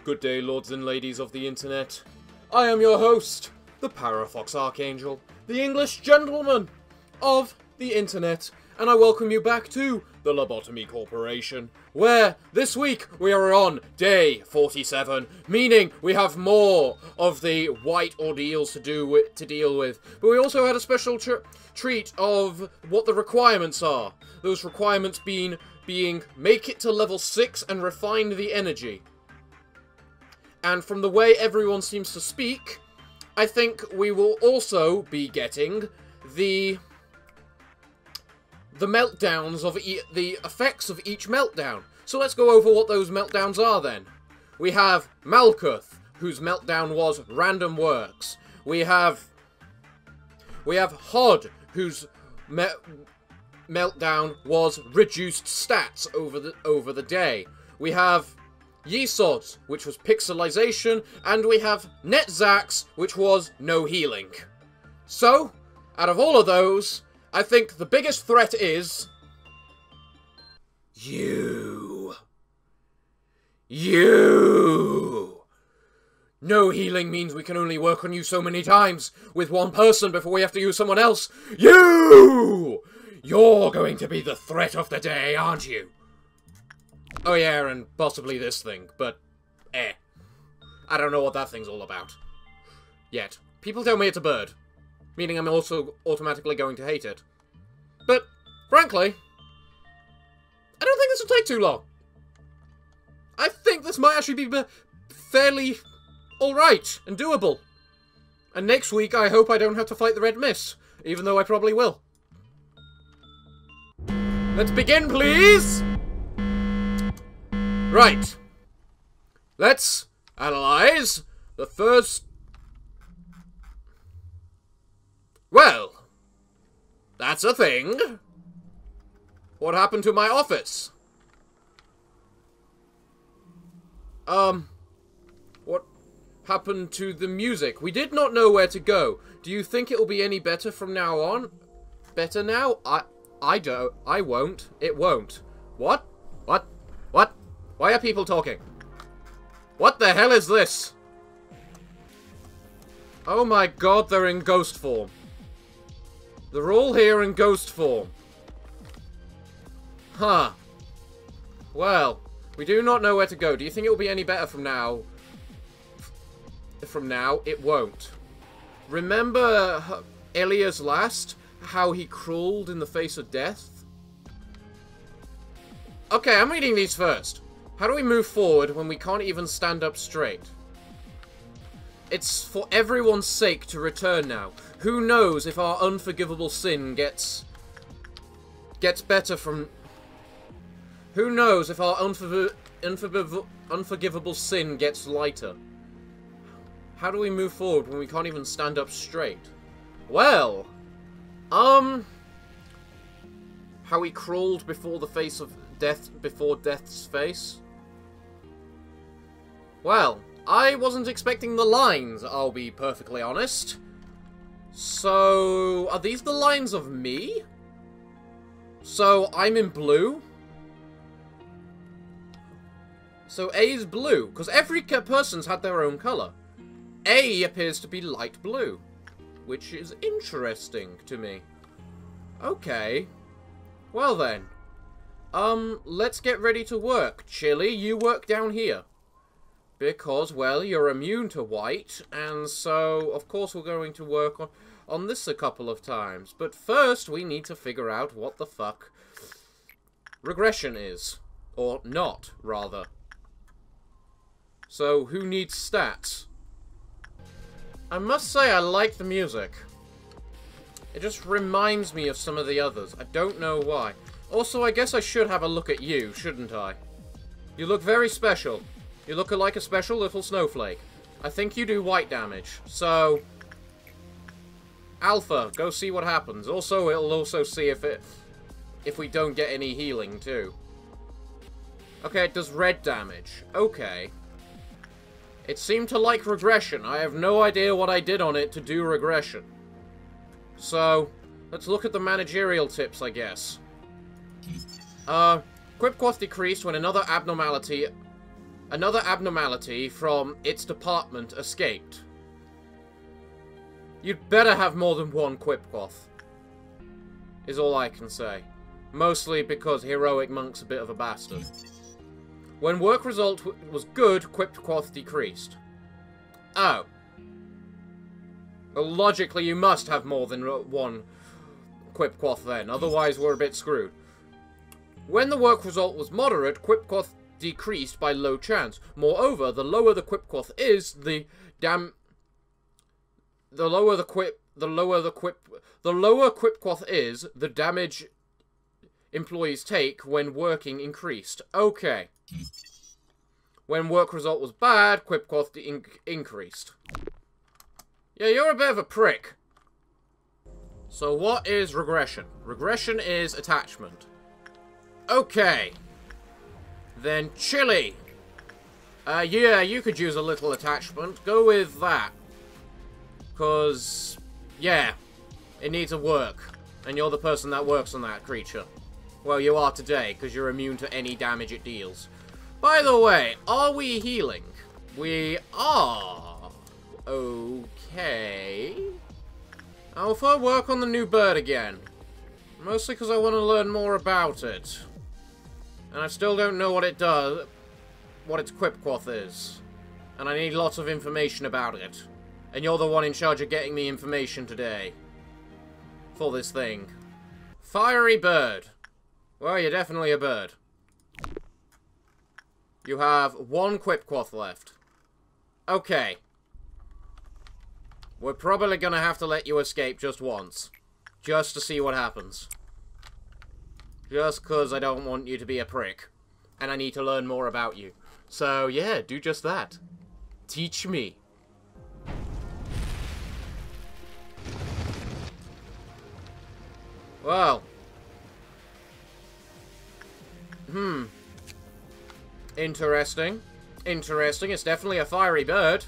Good day, lords and ladies of the internet. I am your host, the Parafox Archangel, the English gentleman of the internet, and I welcome you back to the Lobotomy Corporation, where this week we are on day 47, meaning we have more of the white ordeals to deal with. But we also had a special treat of what the requirements are. Those requirements being make it to level 6 and refine the energy. And from the way everyone seems to speak, I think we will also be getting the meltdowns of the effects of each meltdown. So let's go over what those meltdowns are then. We have Malkuth, whose meltdown was random works. We have Hod, whose meltdown was reduced stats over the day. We have Yesod, which was pixelization, and we have Netzax, which was no healing. So, out of all of those, I think the biggest threat is you. No healing means we can only work on you so many times with one person before we have to use someone else. You're going to be the threat of the day, aren't you? Oh yeah, and possibly this thing, but I don't know what that thing's all about. Yet. People tell me it's a bird, meaning I'm also automatically going to hate it. But, frankly, I don't think this will take too long. I think this might actually be fairly alright and doable. And next week, I hope I don't have to fight the Red Mist, even though I probably will. Let's begin, please! Right. Let's analyze the first... Well, that's a thing. What happened to my office? What happened to the music? We did not know where to go. Do you think it will be any better from now on? Better now? I don't. I won't. It won't. What? What? What? Why are people talking? What the hell is this? Oh my god, they're in ghost form. They're all here in ghost form. Huh. Well, we do not know where to go. Do you think it will be any better from now? From now, it won't. Remember Elia's last? How he crawled in the face of death? Okay, I'm reading these first. How do we move forward when we can't even stand up straight? It's for everyone's sake to return now. Who knows if our unforgivable sin gets better from... Who knows if our unforgivable sin gets lighter? How do we move forward when we can't even stand up straight? Well, how he crawled before the face of death, before death's face? Well, I wasn't expecting the lines, I'll be perfectly honest. So, are these the lines of me? So, I'm in blue? So, A is blue, because every person's had their own colour. A appears to be light blue, which is interesting to me. Okay. Well then. Let's get ready to work. Chili, you work down here. Because, well, you're immune to white, and so, of course, we're going to work on this a couple of times. But first, we need to figure out what the fuck regression is. Or not, rather. So, who needs stats? I must say I like the music. It just reminds me of some of the others. I don't know why. Also, I guess I should have a look at you, shouldn't I? You look very special. You look like a special little snowflake. I think you do white damage. So, Alpha, go see what happens. Also, it'll also see if we don't get any healing too. Okay, it does red damage. Okay. It seemed to like regression. I have no idea what I did on it to do regression. So, let's look at the managerial tips, I guess. Equip cost decreased when another abnormality Another abnormality from its department escaped. You'd better have more than one Quipquath, is all I can say. Mostly because Heroic Monk's a bit of a bastard. When work result was good, Quipquath decreased. Oh. Well, logically, you must have more than one Quipquath then, otherwise we're a bit screwed. When the work result was moderate, Quipquath decreased by low chance. Moreover, the lower the Quipquath is, the lower Quipquath is, the damage employees take when working increased. Okay. When work result was bad, Quipquath increased. Yeah, you're a bit of a prick. So what is regression? Regression is attachment. Okay. Then chili. Yeah, you could use a little attachment. Go with that. Because, yeah, it needs a work. And you're the person that works on that creature. Well, you are today, because you're immune to any damage it deals. By the way, are we healing? We are. Okay. Alpha, work on the new bird again. Mostly because I want to learn more about it. And I still don't know what it does, what its Quipquath is. And I need lots of information about it. And you're the one in charge of getting me information today. For this thing. Fiery bird. Well, you're definitely a bird. You have one Quipquath left. Okay. We're probably gonna have to let you escape just once. Just to see what happens. Just because I don't want you to be a prick. And I need to learn more about you. So, yeah, do just that. Teach me. Well. Interesting. Interesting. It's definitely a fiery bird.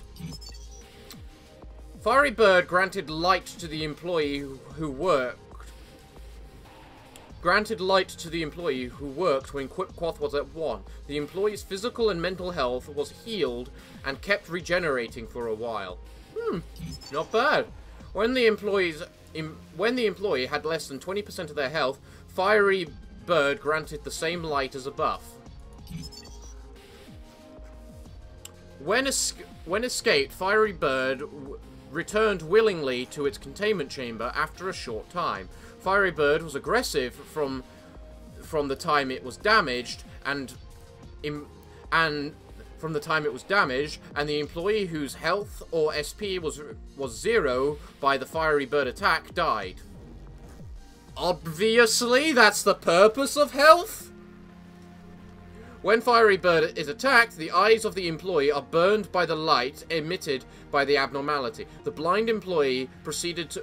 Fiery bird granted light to the employee who worked. Granted light to the employee who worked when Quipquath was at 1. The employee's physical and mental health was healed and kept regenerating for a while. Not bad. When the employee had less than 20% of their health, Fiery Bird granted the same light as a buff. When escaped, Fiery Bird returned willingly to its containment chamber after a short time. Fiery Bird was aggressive from the time it was damaged, and from the time it was damaged, and the employee whose health or SP was 0 by the Fiery Bird attack died. Obviously, that's the purpose of health. When Fiery Bird is attacked, the eyes of the employee are burned by the light emitted by the abnormality. The blind employee proceeded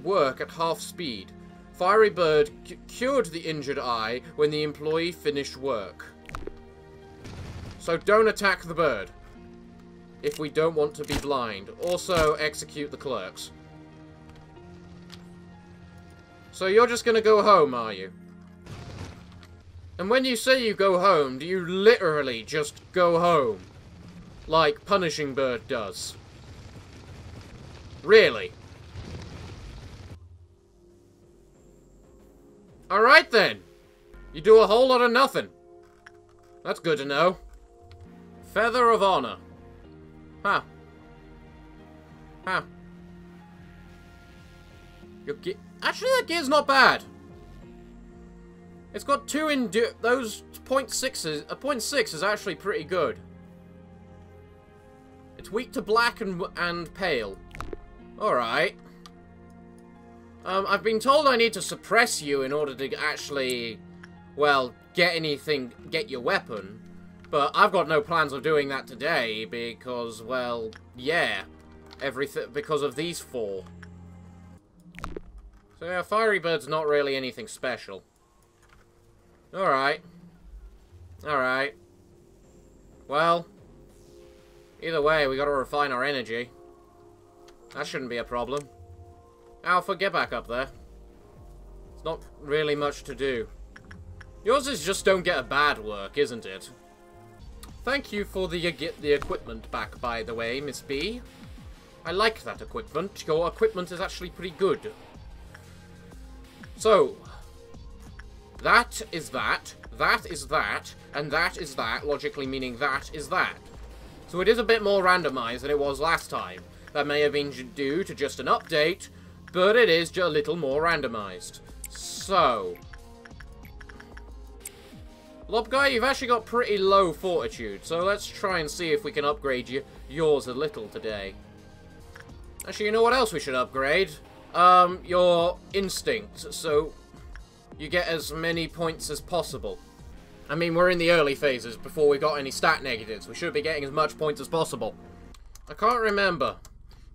work at half speed. Fiery Bird cured the injured eye when the employee finished work. So don't attack the bird if we don't want to be blind. Also, execute the clerks. So you're just gonna go home, are you? And when you say you go home, do you literally just go home? Like Punishing Bird does? Really? Alright then. You do a whole lot of nothing. That's good to know. Feather of Honor. Huh. Huh. Actually, that gear's not bad. It's got 2 those 0.6s. A 0.6 is actually pretty good. It's weak to black and pale. Alright. I've been told I need to suppress you in order to actually, well, get your weapon. But I've got no plans of doing that today because, well, yeah. Because of these 4. So yeah, Fiery Bird's not really anything special. Alright. Alright. Well, either way, we gotta refine our energy. That shouldn't be a problem. Alpha, get back up there. It's not really much to do. Yours is just don't get a bad work, isn't it? Thank you for the equipment back, by the way, Miss B. I like that equipment. Your equipment is actually pretty good. So, that is that, that is that, and that is that, logically meaning that is that. So it is a bit more randomized than it was last time. That may have been due to just an update, but it is just a little more randomized. So, Lob Guy, you've actually got pretty low fortitude, so let's try and see if we can upgrade yours a little today. Actually, you know what else we should upgrade? Your instinct, so you get as many points as possible. I mean, we're in the early phases before we got any stat negatives. We should be getting as much points as possible. I can't remember.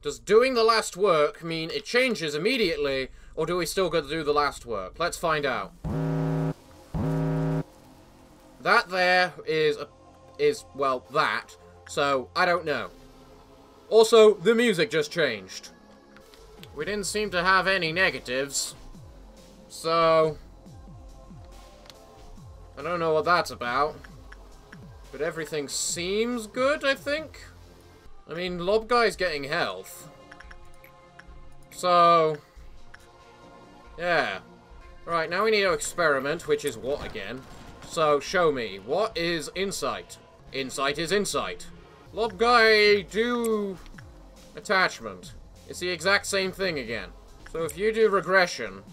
Does doing the last work mean it changes immediately, or do we still got to do the last work? Let's find out. That there is, well, that. So, I don't know. Also, the music just changed. We didn't seem to have any negatives. So, I don't know what that's about. But everything seems good, I think. I mean, Lob Guy's getting health. So, yeah. Right, now we need to experiment, which is what again? So, show me. What is insight? Insight is insight. Lob Guy, do attachment. It's the exact same thing again. So if you do regression,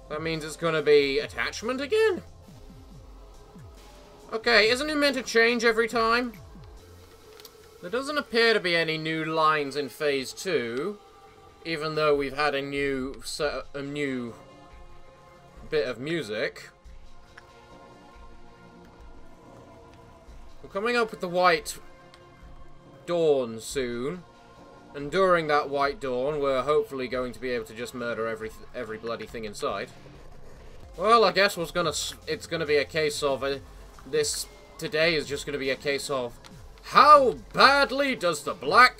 that means it's going to be attachment again? Okay, isn't it meant to change every time? There doesn't appear to be any new lines in Phase 2, even though we've had a new bit of music. We're coming up with the White Dawn soon, and during that White Dawn, we're hopefully going to be able to just murder every bloody thing inside. Well, I guess it's gonna be a case of today is just gonna be a case of how badly does the black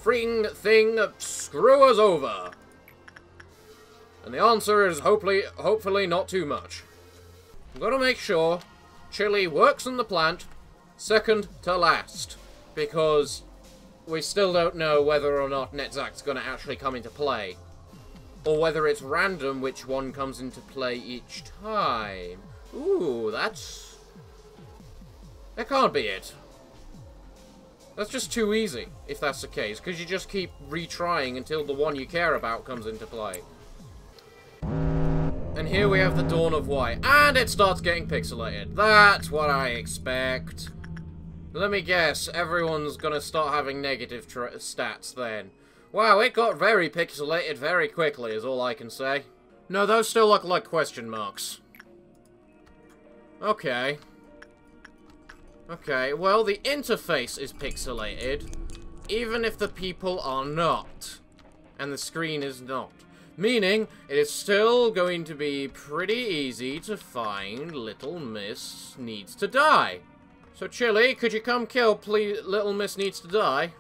thing screw us over? And the answer is hopefully not too much. I'm gonna make sure Chili works in the plant second to last, because we still don't know whether or not Netzach's going to actually come into play, or whether it's random which one comes into play each time. Ooh, that can't be it. That's just too easy, if that's the case, because you just keep retrying until the one you care about comes into play. And here we have the Dawn of White, and it starts getting pixelated. That's what I expect. Let me guess, everyone's gonna start having negative stats then. Wow, it got very pixelated very quickly, is all I can say. No, those still look like question marks. Okay. Okay, well, the interface is pixelated, even if the people are not. And the screen is not. Meaning, it is still going to be pretty easy to find Little Miss Needs to Die. So, Chili, could you come kill Little Miss Needs to Die?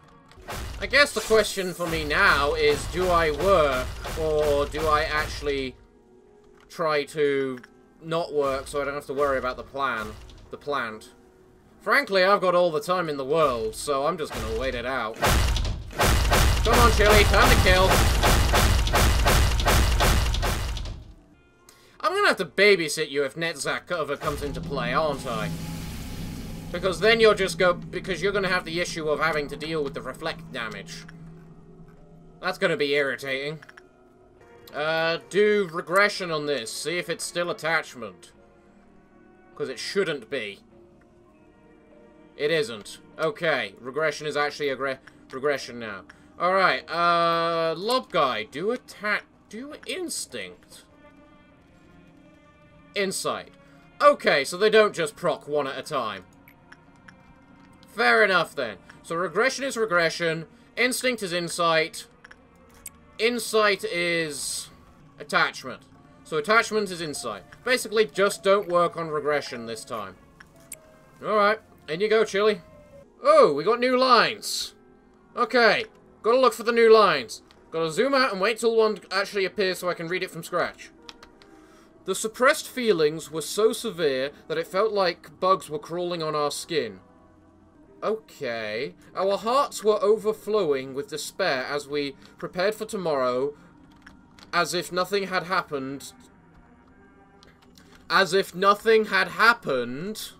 I guess the question for me now is, do I work, or do I actually try to not work so I don't have to worry about the plant? Frankly, I've got all the time in the world, so I'm just gonna wait it out. Come on, Chili, time to kill. I'm gonna have to babysit you if Netzach cover comes into play, aren't I? Because then because you're gonna have the issue of having to deal with the reflect damage. That's gonna be irritating. Do regression on this. See if it's still attachment. Because it shouldn't be. It isn't. Okay, regression is actually a regression now. Alright, Lob Guy, do instinct. Insight. Okay, so they don't just proc one at a time. Fair enough, then. So regression is regression, instinct is insight, insight is attachment. So attachment is insight. Basically, just don't work on regression this time. Alright, in you go, Chili. Oh, we got new lines. Okay, gotta look for the new lines. Gotta zoom out and wait till one actually appears so I can read it from scratch. The suppressed feelings were so severe that it felt like bugs were crawling on our skin. Okay. Our hearts were overflowing with despair as we prepared for tomorrow, as if nothing had happened. As if nothing had happened.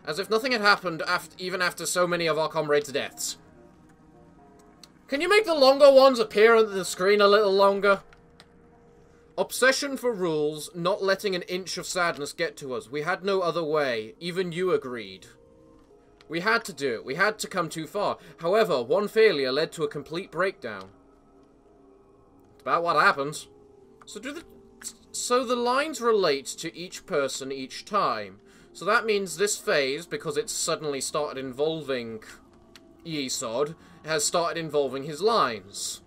As if nothing had happened even after so many of our comrades' deaths. Can you make the longer ones appear on the screen a little longer? Obsession for rules, not letting an inch of sadness get to us. We had no other way. Even you agreed. We had to do it. We had to come too far. However, one failure led to a complete breakdown. It's about what happens. So the lines relate to each person each time. So that means this phase, because it's suddenly started involving Yesod, has started involving his lines.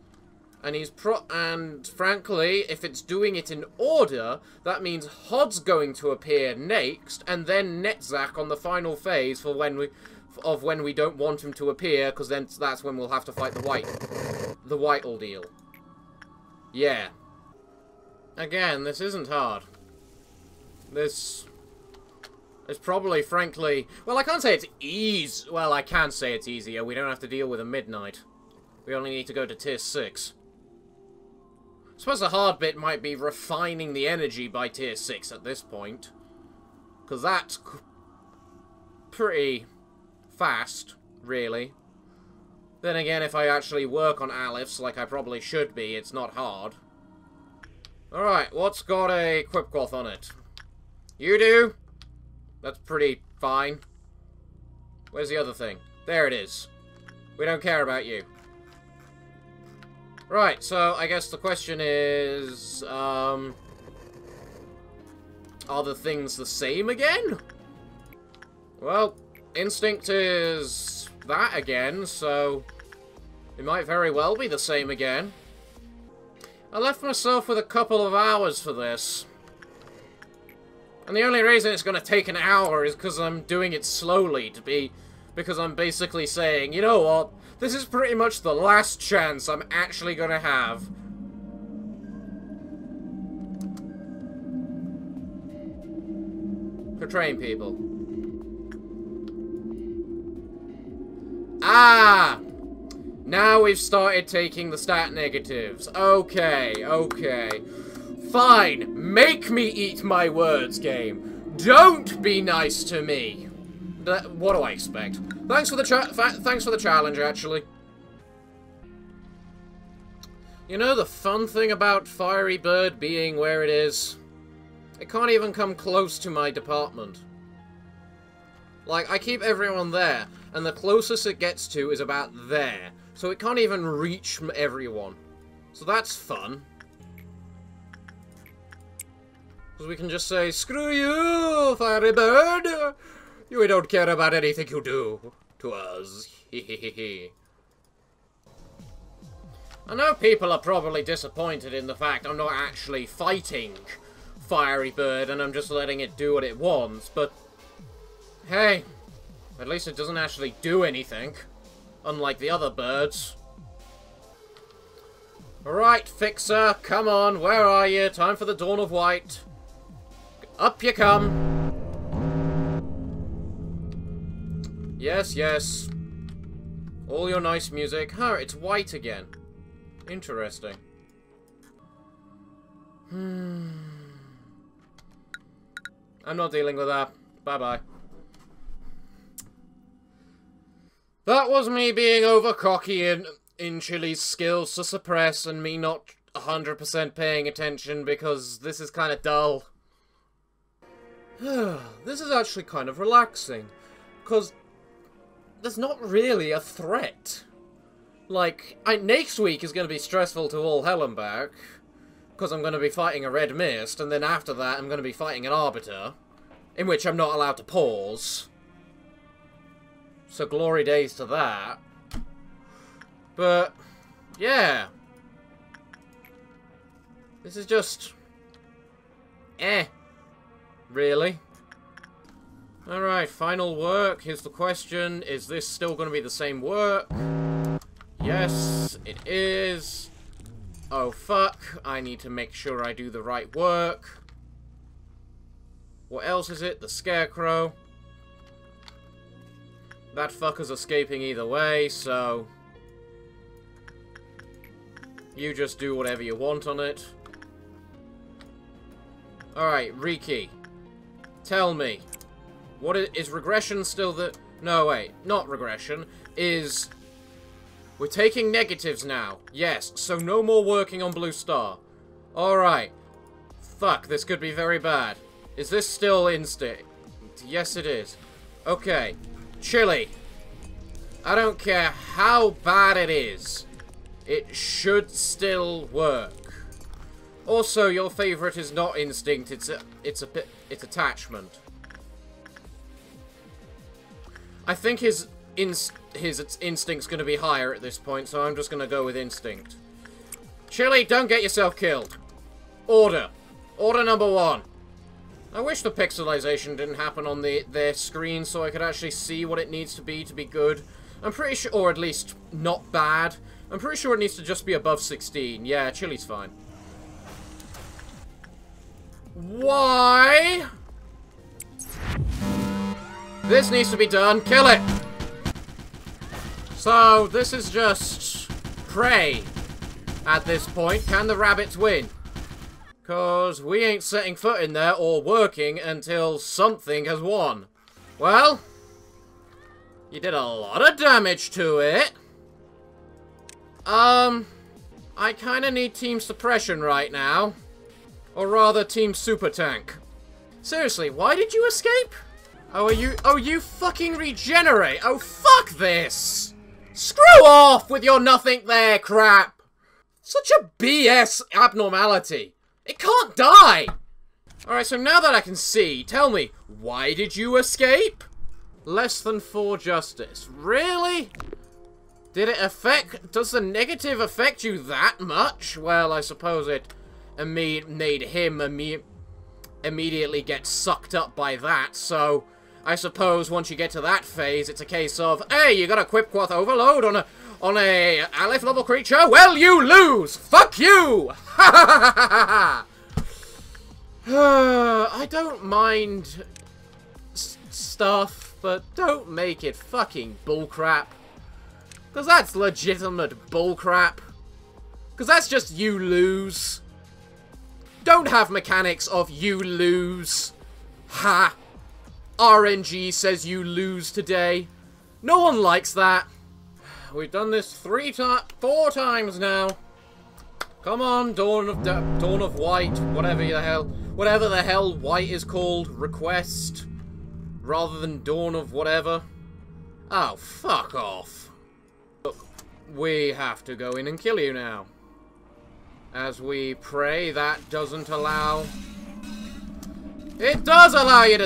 And frankly, if it's doing it in order, that means Hod's going to appear next, and then Netzach on the final phase for when we don't want him to appear, because then that's when we'll have to fight the white ordeal. Yeah. Again, this isn't hard. This is probably, frankly... Well, I can't say it's easy. Well, I can say it's easier. We don't have to deal with a midnight. We only need to go to tier 6. I suppose the hard bit might be refining the energy by tier 6 at this point. Because that's pretty fast, really. Then again, if I actually work on Aleph, like I probably should be, it's not hard. Alright, what's got a Quipquoth on it? You do? That's pretty fine. Where's the other thing? There it is. We don't care about you. Right, so I guess the question is, are the things the same again? Well, instinct is that again, so it might very well be the same again. I left myself with a couple of hours for this. And the only reason it's going to take an hour is because I'm doing it slowly, because I'm basically saying, you know what, this is pretty much the last chance I'm actually going to have. Portraying people. Ah! Now we've started taking the stat negatives. Okay, okay. Fine, make me eat my words, game. Don't be nice to me. What do I expect? Thanks for the challenge, actually. You know the fun thing about Fiery Bird being where it is? It can't even come close to my department. Like, I keep everyone there, and the closest it gets to is about there. So it can't even reach everyone. So that's fun. Because we can just say, screw you, Fiery Bird! We don't care about anything you do to us. Hehehe. I know people are probably disappointed in the fact I'm not actually fighting Fiery Bird and I'm just letting it do what it wants, but hey, at least it doesn't actually do anything. Unlike the other birds. Alright, Fixer, come on, where are you? Time for the Dawn of White. Up you come. Yes, yes. All your nice music. Huh, it's white again. Interesting. I'm not dealing with that. Bye-bye. That was me being over cocky in Chili's skills to suppress and me not 100% paying attention because this is kind of dull. This is actually kind of relaxing because there's not really a threat. Like, next week is going to be stressful to all hell and back because I'm going to be fighting a red mist and then after that I'm going to be fighting an arbiter in which I'm not allowed to pause. So glory days to that. But, yeah. This is just... really. Alright, final work. Here's the question. Is this still going to be the same work? Yes, it is. Oh, fuck. I need to make sure I do the right work. What else is it? The Scarecrow. That fucker's escaping either way, so... you just do whatever you want on it. Alright, Riki. Tell me. Is regression still the... no, wait. Not regression. We're taking negatives now. Yes, so no more working on Blue Star. Alright. Fuck, this could be very bad. Is this still instinct? Yes, it is. Okay. Chili. I don't care how bad it is. It should still work. Also, your favorite is not instinct, it's attachment. I think his instinct's gonna be higher at this point, so I'm just gonna go with instinct. Chili, don't get yourself killed. Order. Order number 1. I wish the pixelization didn't happen on their screen so I could actually see what it needs to be good. I'm pretty sure, or at least not bad. I'm pretty sure it needs to just be above 16. Yeah, Chili's fine. Why? This needs to be done. Kill it! So, this is just prey at this point. Can the rabbits win? Because we ain't setting foot in there or working until something has won. Well, you did a lot of damage to it. I kind of need team suppression right now. Or rather, team super tank. Seriously, why did you escape? Oh, you fucking regenerate. Oh, fuck this. Screw off with your nothing there crap. Such a BS abnormality. It can't die. Alright, so now that I can see, tell me, why did you escape? Less than 4 justice. Really? Did it affect... does the negative affect you that much? Well, I suppose it made him immediately get sucked up by that, so... I suppose once you get to that phase, it's a case of, hey, you got a Quipquath overload on a Aleph level creature? Well, you lose! Fuck you! Ha ha ha ha! I don't mind stuff, but don't make it fucking bullcrap. Because that's legitimate bullcrap. Because that's just you lose. Don't have mechanics of you lose. Ha! RNG says you lose today. No one likes that. We've done this 4 times now. Come on, Dawn of White, whatever the hell White is called. Request, rather than Dawn of whatever. Oh, fuck off. Look, we have to go in and kill you now. As we pray that doesn't allow... It does allow you to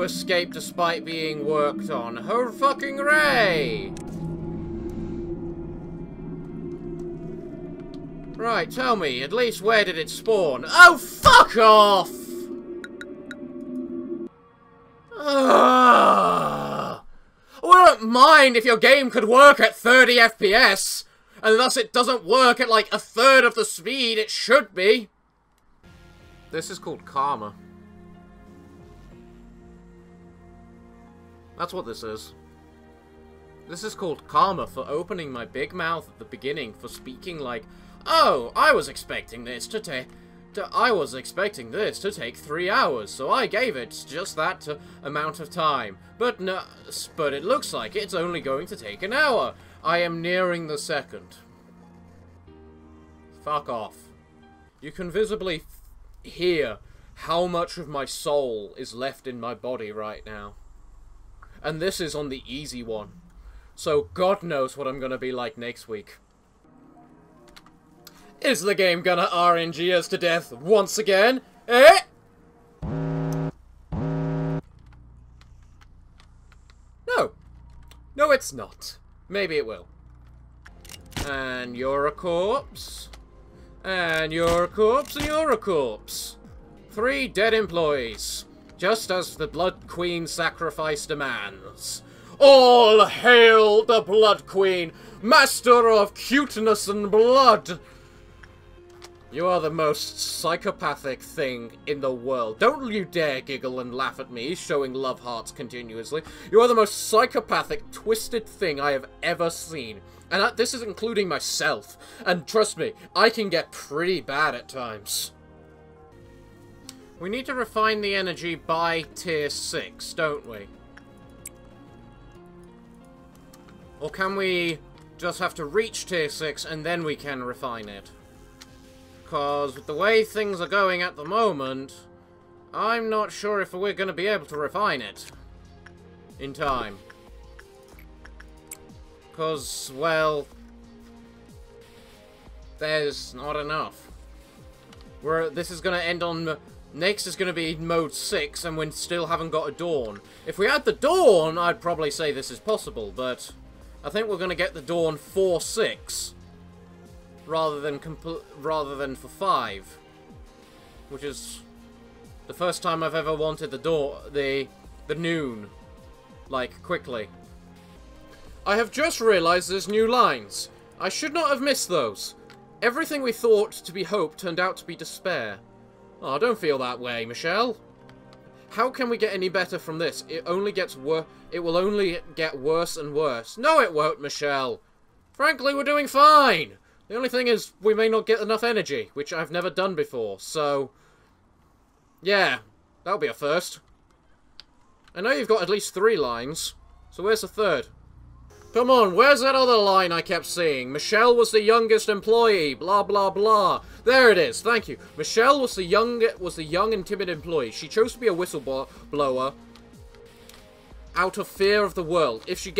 escape despite being worked on. Hooray! Right, tell me, at least where did it spawn? Oh, fuck off! I wouldn't mind if your game could work at 30 FPS, and thus it doesn't work at like 1/3 of the speed it should be. This is called karma. That's what this is. This is called karma for opening my big mouth at the beginning, for speaking like, oh, I was expecting this to take 3 hours, so I gave it just that amount of time. But no, but it looks like it's only going to take an hour. I am nearing the second. Fuck off. You can visibly hear how much of my soul is left in my body right now. And this is on the easy one. So God knows what I'm gonna be like next week. Is the game gonna RNG us to death once again? Eh? No. No, it's not. Maybe it will. And you're a corpse. And you're a corpse, and you're a corpse. 3 dead employees. Just as the Blood Queen sacrifice demands. All hail the Blood Queen, master of cuteness and blood! You are the most psychopathic thing in the world. Don't you dare giggle and laugh at me, showing love hearts continuously. You are the most psychopathic, twisted thing I have ever seen. And this is including myself. And trust me, I can get pretty bad at times. We need to refine the energy by tier 6, don't we? Or can we just have to reach tier 6 and then we can refine it? Because with the way things are going at the moment, I'm not sure if we're going to be able to refine it in time. Because, well, there's not enough. This is going to end on... Next is going to be mode 6, and we still haven't got a dawn. If we had the dawn, I'd probably say this is possible, but I think we're going to get the dawn for 6. Rather than for 5, which is the first time I've ever wanted the noon, like, quickly. I have just realised there's new lines. I should not have missed those. Everything we thought to be hope turned out to be despair. Oh, don't feel that way, Michelle. How can we get any better from this? It only gets it will only get worse and worse. No, it won't, Michelle. Frankly, we're doing fine. The only thing is, we may not get enough energy, which I've never done before, so... Yeah, that'll be a first. I know you've got at least 3 lines, so where's the third? Come on, where's that other line I kept seeing? Michelle was the youngest employee, blah blah blah. There it is, thank you. Michelle was the young and timid employee. She chose to be a whistleblower out of fear of the world. If we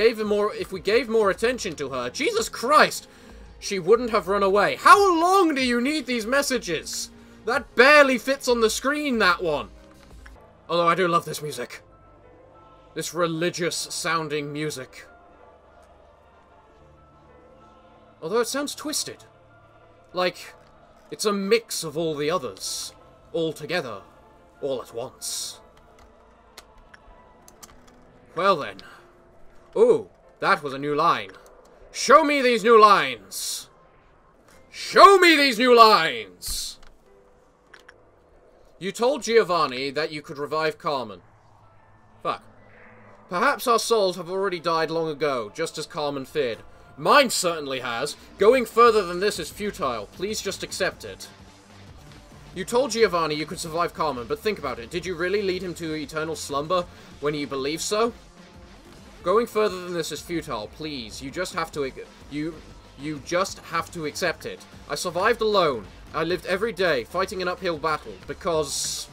gave more attention to her, Jesus Christ! She wouldn't have run away. How long do you need these messages? That barely fits on the screen, that one. Although I do love this music. This religious-sounding music. Although it sounds twisted. Like, it's a mix of all the others. All together. All at once. Well then. Ooh, that was a new line. Show me these new lines! Show me these new lines! You told Giovanni that you could revive Carmen. Fuck. Perhaps our souls have already died long ago, just as Carmen feared. Mine certainly has. Going further than this is futile. Please just accept it. You told Giovanni you could survive Carmen, but think about it. Did you really lead him to eternal slumber when you believed so? Going further than this is futile, please. You just have to accept it. I survived alone. I lived every day, fighting an uphill battle, because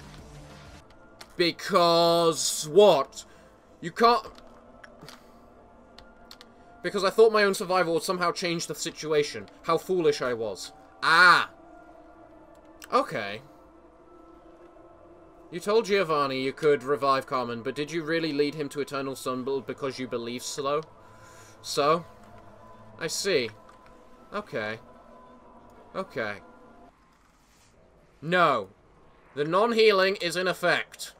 what? You can't... Because I thought my own survival would somehow change the situation. How foolish I was. Ah! Okay. You told Giovanni you could revive Carmen, but did you really lead him to eternal slumber because you believed so? So? I see. Okay. Okay. No. The non-healing is in effect.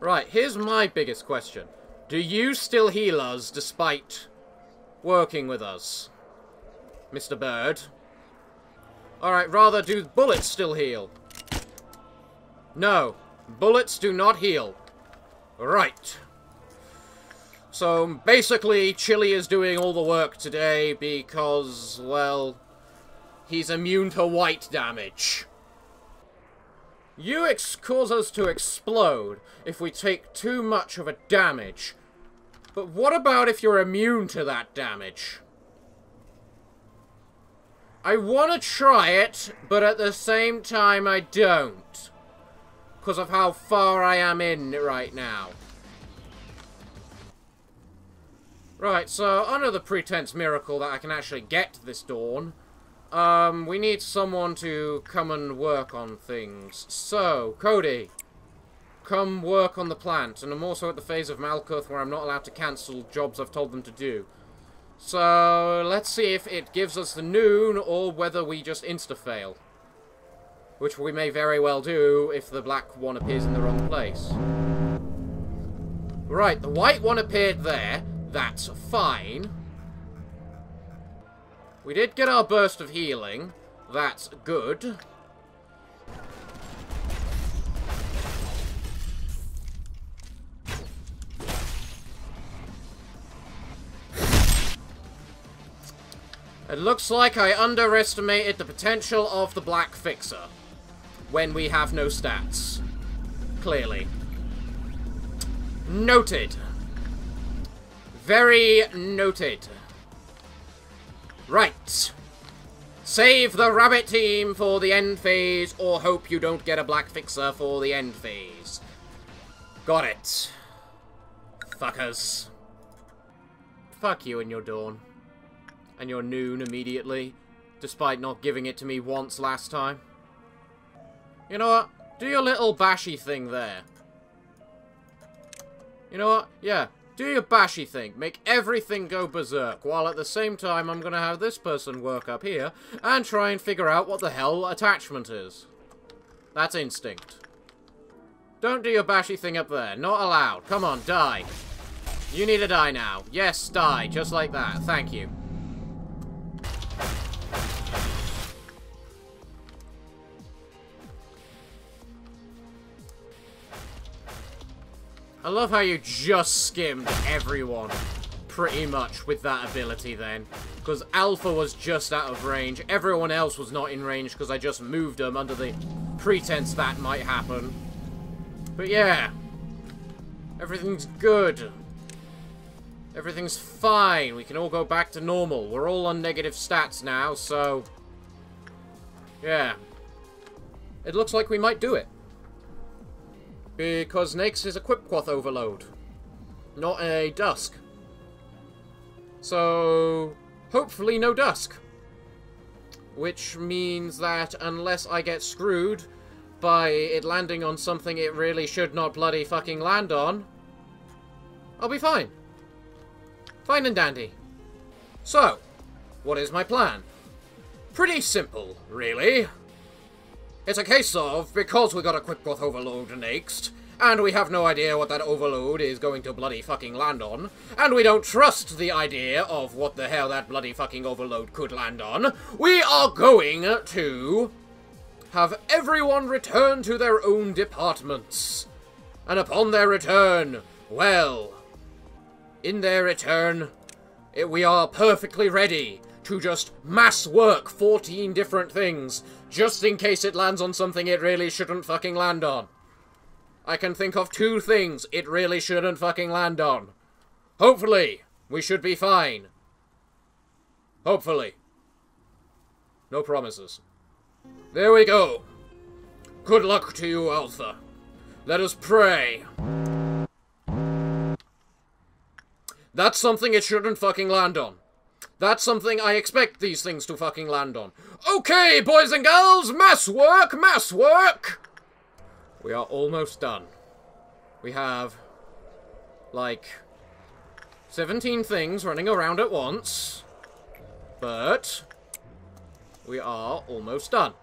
Right, here's my biggest question. Do you still heal us despite working with us, Mr. Bird? Alright, rather, do bullets still heal? No. Bullets do not heal. Right. So, basically, Chili is doing all the work today because, well, he's immune to white damage. You cause us to explode if we take too much of a damage. But what about if you're immune to that damage? I want to try it, but at the same time I don't. Because of how far I am in right now. Right, so under the pretense miracle that I can actually get this dawn, we need someone to come and work on things. So, Cody, come work on the plant. And I'm also at the phase of Malkuth where I'm not allowed to cancel jobs I've told them to do. So, let's see if it gives us the noon or whether we just insta-fail. Which we may very well do if the black one appears in the wrong place. Right, the white one appeared there. That's fine. We did get our burst of healing. That's good. It looks like I underestimated the potential of the Black Fixer when we have no stats. Clearly. Noted. Very noted. Right. Save the rabbit team for the end phase, or hope you don't get a Black Fixer for the end phase. Got it. Fuckers. Fuck you and your dawn. And your noon immediately, despite not giving it to me once last time. You know what? Do your little bashy thing there. You know what? Yeah, do your bashy thing. Make everything go berserk, while at the same time I'm gonna have this person work up here and try and figure out what the hell attachment is. That's instinct. Don't do your bashy thing up there. Not allowed. Come on, die. You need to die now. Yes, die. Just like that. Thank you. I love how you just skimmed everyone, pretty much, with that ability then. Because Alpha was just out of range. Everyone else was not in range because I just moved them under the pretense that might happen. But yeah, everything's good. Everything's fine. We can all go back to normal. We're all on negative stats now, so... yeah. It looks like we might do it. Because next is a Quipquath overload, not a Dusk. So, hopefully no Dusk. Which means that unless I get screwed by it landing on something it really should not bloody fucking land on, I'll be fine. Fine and dandy. So, what is my plan? Pretty simple, really. It's a case of, because we got a Quipquath overload next, and we have no idea what that overload is going to bloody fucking land on, and we don't trust the idea of what the hell that bloody fucking overload could land on, we are going to have everyone return to their own departments. And upon their return, well, in their return, we are perfectly ready to just mass work 14 different things, just in case it lands on something it really shouldn't fucking land on. I can think of 2 things it really shouldn't fucking land on. Hopefully, we should be fine. Hopefully. No promises. There we go. Good luck to you, Alpha. Let us pray. That's something it shouldn't fucking land on. That's something I expect these things to fucking land on. Okay, boys and girls, mass work, mass work! We are almost done. We have, like, 17 things running around at once. But we are almost done.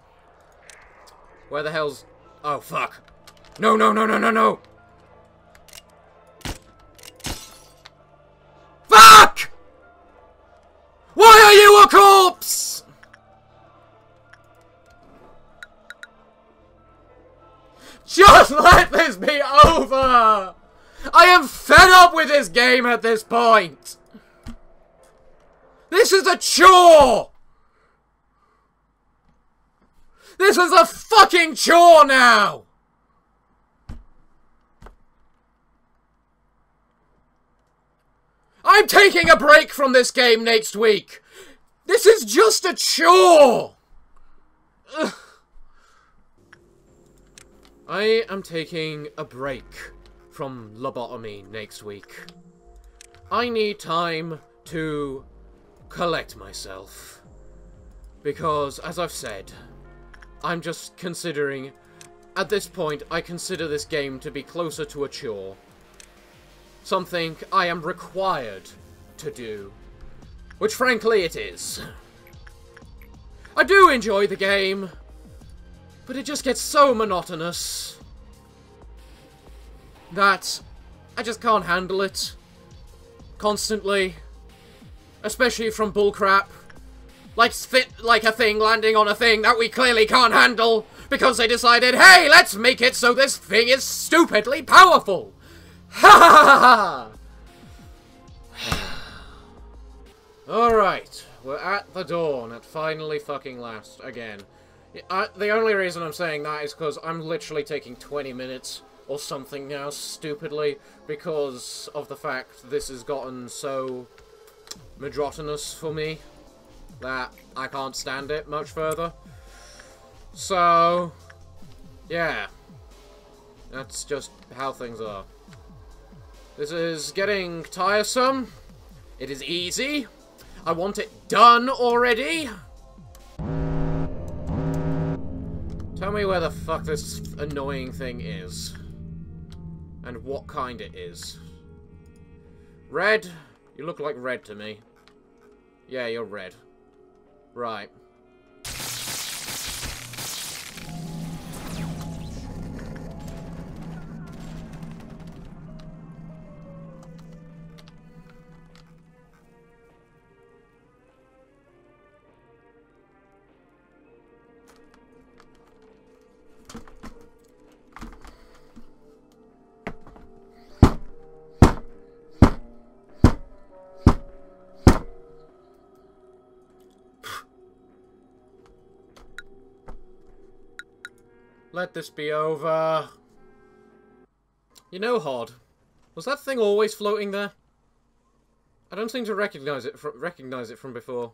Where the hell's... oh, fuck. No, no, no, no, no, no! Fuck! Why are you a corpse? Just let this be over! I am fed up with this game at this point! This is a chore! This is a fucking chore now! I'm taking a break from this game next week! This is just a chore! Ugh. I am taking a break from lobotomy next week. I need time to collect myself. Because, as I've said, I'm just considering... at this point, I consider this game to be closer to a chore. Something I am required to do. Which, frankly, it is. I do enjoy the game, but it just gets so monotonous that I just can't handle it constantly, especially from bullcrap Like a thing landing on a thing that we clearly can't handle, because they decided, hey, let's make it so this thing is stupidly powerful! Ha ha ha ha! Alright, we're at the dawn at finally fucking last, again. The only reason I'm saying that is because I'm literally taking 20 minutes or something now, stupidly, because of the fact this has gotten so monotonous for me that I can't stand it much further. So, yeah. That's just how things are. This is getting tiresome. It is easy. I want it done already. Tell me where the fuck this annoying thing is. And what kind it is. Red? You look like red to me. Yeah, you're red. Right. Let this be over. You know, Hod, was that thing always floating there? I don't seem to recognize it from before.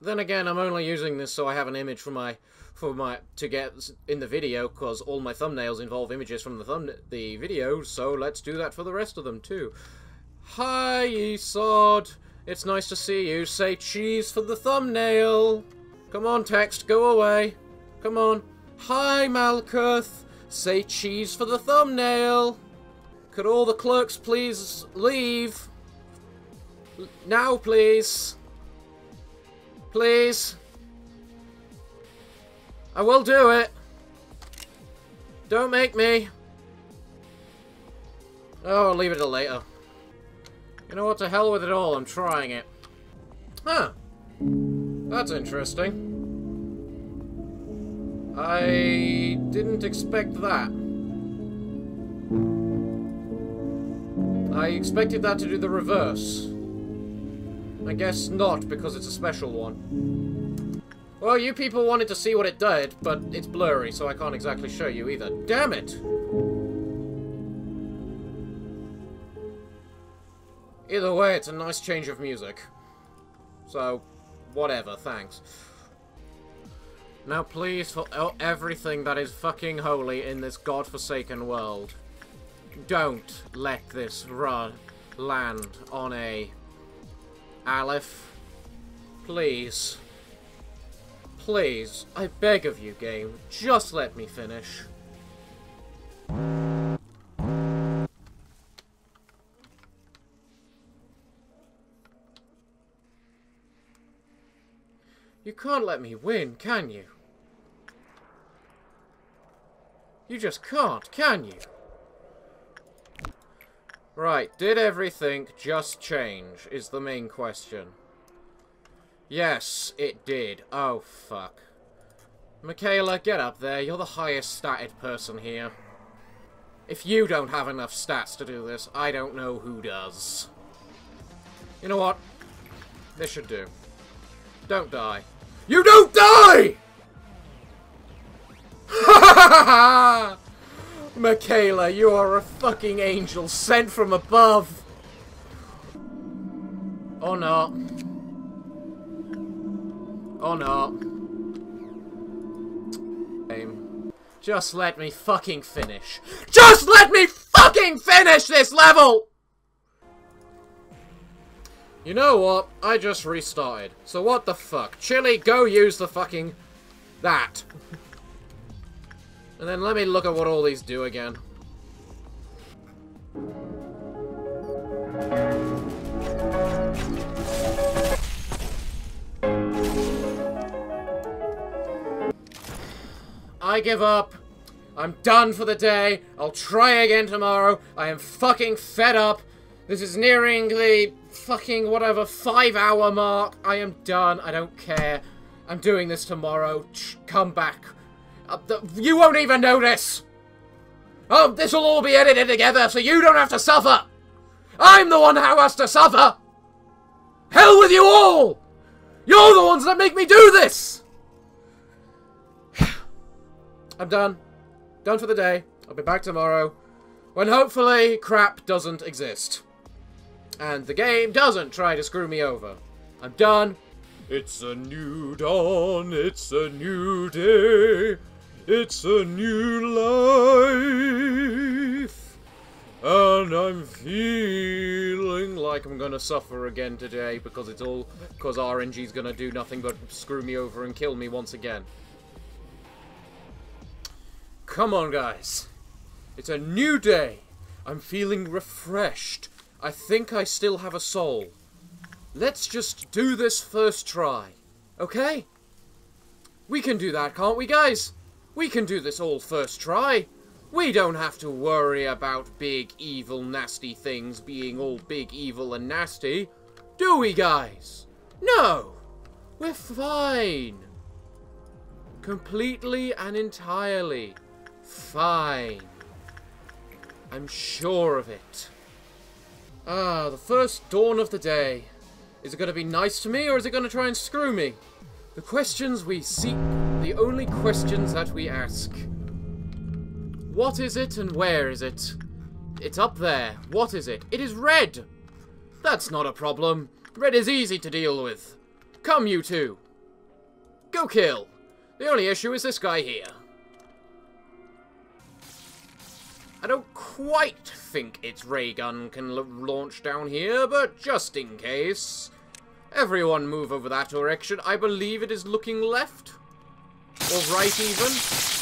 Then again, I'm only using this so I have an image to get in the video, because all my thumbnails involve images from the video, so let's do that for the rest of them too. Hi, Esod. It's nice to see you. Say cheese for the thumbnail. Come on, text, go away. Come on. Hi, Malkuth. Say cheese for the thumbnail. Could all the clerks please leave? Now, please. Please. I will do it. Don't make me. Oh, I'll leave it till later. You know what, to hell with it all, I'm trying it. Huh. That's interesting. I didn't expect that. I expected that to do the reverse. I guess not, because it's a special one. Well, you people wanted to see what it did, but it's blurry, so I can't exactly show you either. Damn it! Either way, it's a nice change of music. So, whatever, thanks. Now please, for everything that is fucking holy in this godforsaken world, don't let this land on a Aleph. Please. Please, I beg of you, game, just let me finish. You can't let me win, can you? You just can't, can you? Right, did everything just change, is the main question. Yes, it did. Oh, fuck. Michaela, get up there. You're the highest statted person here. If you don't have enough stats to do this, I don't know who does. You know what? This should do. Don't die. You don't die! Michaela, you are a fucking angel sent from above. Or not. Or not. Just let me fucking finish. Just let me fucking finish this level! You know what? I just restarted. So what the fuck? Chili, go use the fucking... that. And then let me look at what all these do again. I give up. I'm done for the day. I'll try again tomorrow. I am fucking fed up. This is nearing the fucking whatever 5-hour mark. I am done. I don't care. I'm doing this tomorrow. Come back. You won't even notice. Oh, this will all be edited together so you don't have to suffer. I'm the one who has to suffer. Hell with you all. You're the ones that make me do this. I'm done. Done for the day. I'll be back tomorrow. When hopefully crap doesn't exist. And the game doesn't try to screw me over. I'm done. It's a new dawn. It's a new day. It's a new life. And I'm feeling like I'm gonna suffer again today because it's all because RNG's gonna do nothing but screw me over and kill me once again. Come on, guys. It's a new day. I'm feeling refreshed. I think I still have a soul. Let's just do this first try. Okay? We can do that, can't we, guys? We can do this all first try. We don't have to worry about big, evil, nasty things being all big, evil, and nasty. Do we, guys? No! We're fine. Completely and entirely fine. I'm sure of it. Ah, the first dawn of the day. Is it going to be nice to me, or is it going to try and screw me? The questions we seek, the only questions that we ask. What is it and where is it? It's up there. What is it? It is red! That's not a problem. Red is easy to deal with. Come, you two. Go kill. The only issue is this guy here. I don't quite think its ray gun can launch down here, but just in case. Everyone move over that direction. I believe it is looking left. Or right, even.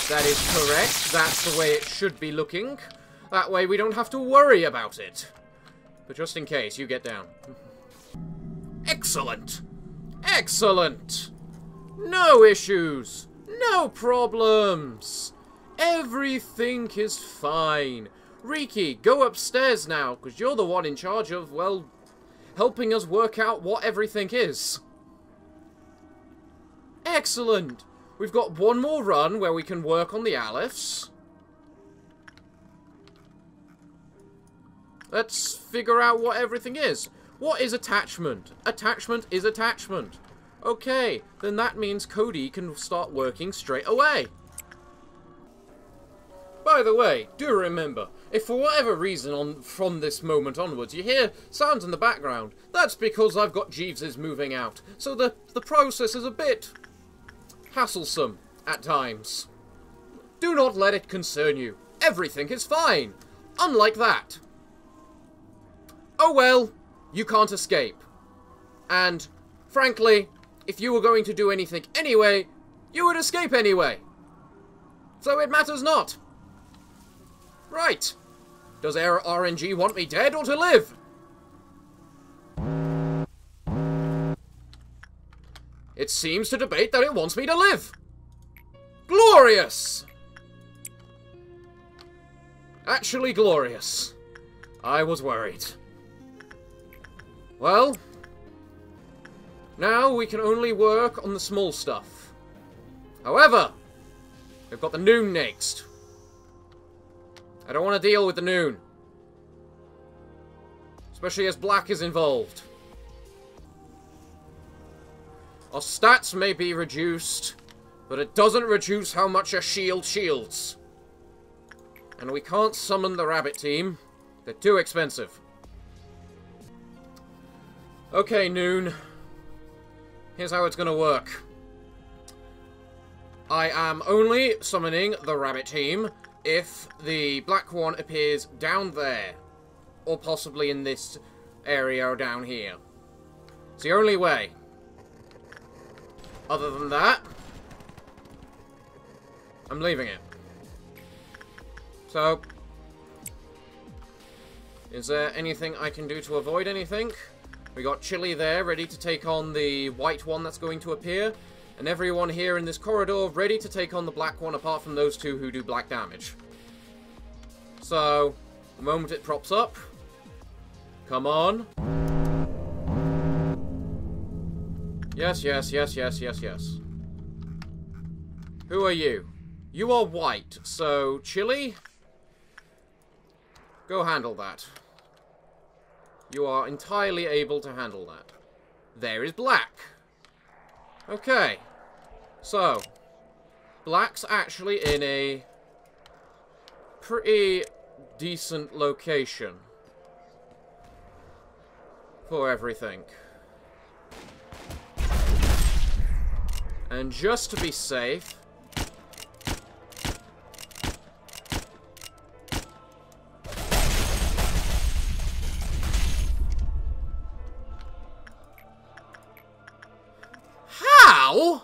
That is correct. That's the way it should be looking. That way we don't have to worry about it. But just in case, you get down. Excellent! Excellent! No issues! No problems! Everything is fine. Riki, go upstairs now, because you're the one in charge of, well, helping us work out what everything is. Excellent! We've got one more run where we can work on the Alephs. Let's figure out what everything is. What is attachment? Attachment is attachment. Okay, then that means Cody can start working straight away. By the way, do remember, if for whatever reason from this moment onwards you hear sounds in the background, that's because I've got Jeeveses moving out, so the process is a bit hasslesome at times. Do not let it concern you. Everything is fine. Unlike that. Oh well, you can't escape. And, frankly, if you were going to do anything anyway, you would escape anyway. So it matters not. Right. Does RNG want me dead or to live? It seems to debate that it wants me to live. Glorious! Actually glorious. I was worried. Well, now we can only work on the small stuff. However, we've got the noon next. I don't want to deal with the noon. Especially as black is involved. Our stats may be reduced, but it doesn't reduce how much a shield shields. And we can't summon the rabbit team. They're too expensive. Okay, Noon. Here's how it's gonna work. I am only summoning the rabbit team if the black one appears down there. Or possibly in this area or down here. It's the only way. Other than that, I'm leaving it. So, is there anything I can do to avoid anything? We got Chili there, ready to take on the white one that's going to appear. And everyone here in this corridor ready to take on the black one, apart from those two who do black damage. So, the moment it props up, Come on. Yes, yes, yes, yes, yes, yes. Who are you? You are white, so chili? Go handle that. You are entirely able to handle that. There is black. Okay. So, black's actually in a pretty decent location for everything. And just to be safe, how?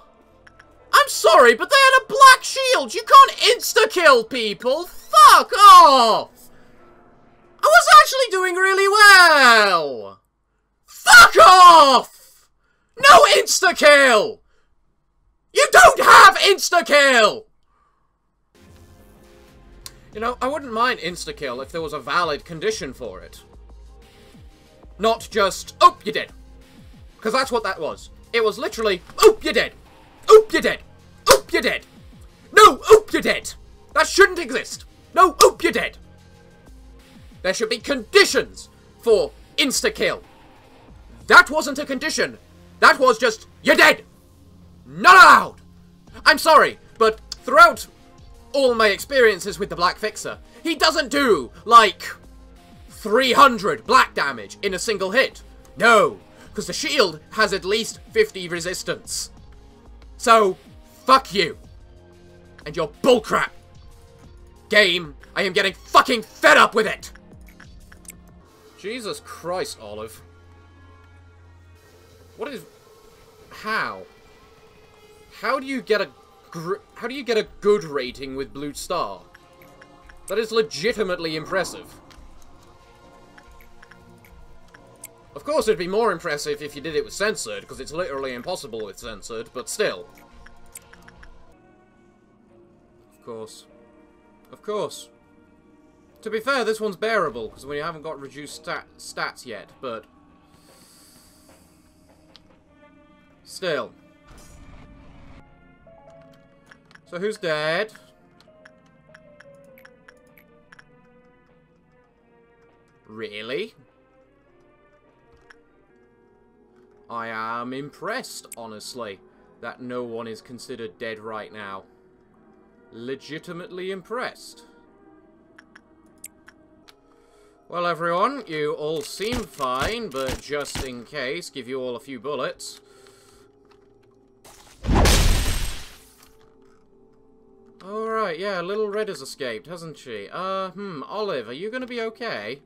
I'm sorry, but they had a black shield. You can't insta-kill people. Fuck off. I was actually doing really well. Fuck off. No insta-kill. You don't have insta-kill! You know, I wouldn't mind insta-kill if there was a valid condition for it. Not just, oh, you're dead. Because that's what that was. It was literally, oh, you're dead. Oh, you're dead. Oh, you're dead. No, oh, you're dead. That shouldn't exist. No, oh, you're dead. There should be conditions for insta-kill. That wasn't a condition. That was just, you're dead. Not allowed! I'm sorry, but throughout all my experiences with the Black Fixer, he doesn't do, like, 300 black damage in a single hit. No, because the shield has at least 50 resistance. So, fuck you. And your bullcrap. Game, I am getting fucking fed up with it! Jesus Christ, Olive. What is... How? How do you get a good rating with Blue Star? That is legitimately impressive. Of course, it'd be more impressive if you did it with censored, because it's literally impossible with censored, but still. Of course. Of course. To be fair, this one's bearable, because we haven't got reduced stats yet, but... Still. So who's dead? Really? I am impressed, honestly, that no one is considered dead right now. Legitimately impressed. Well, everyone, you all seem fine, but just in case, give you all a few bullets. Alright, yeah, Little Red has escaped, hasn't she? Olive, are you gonna be okay?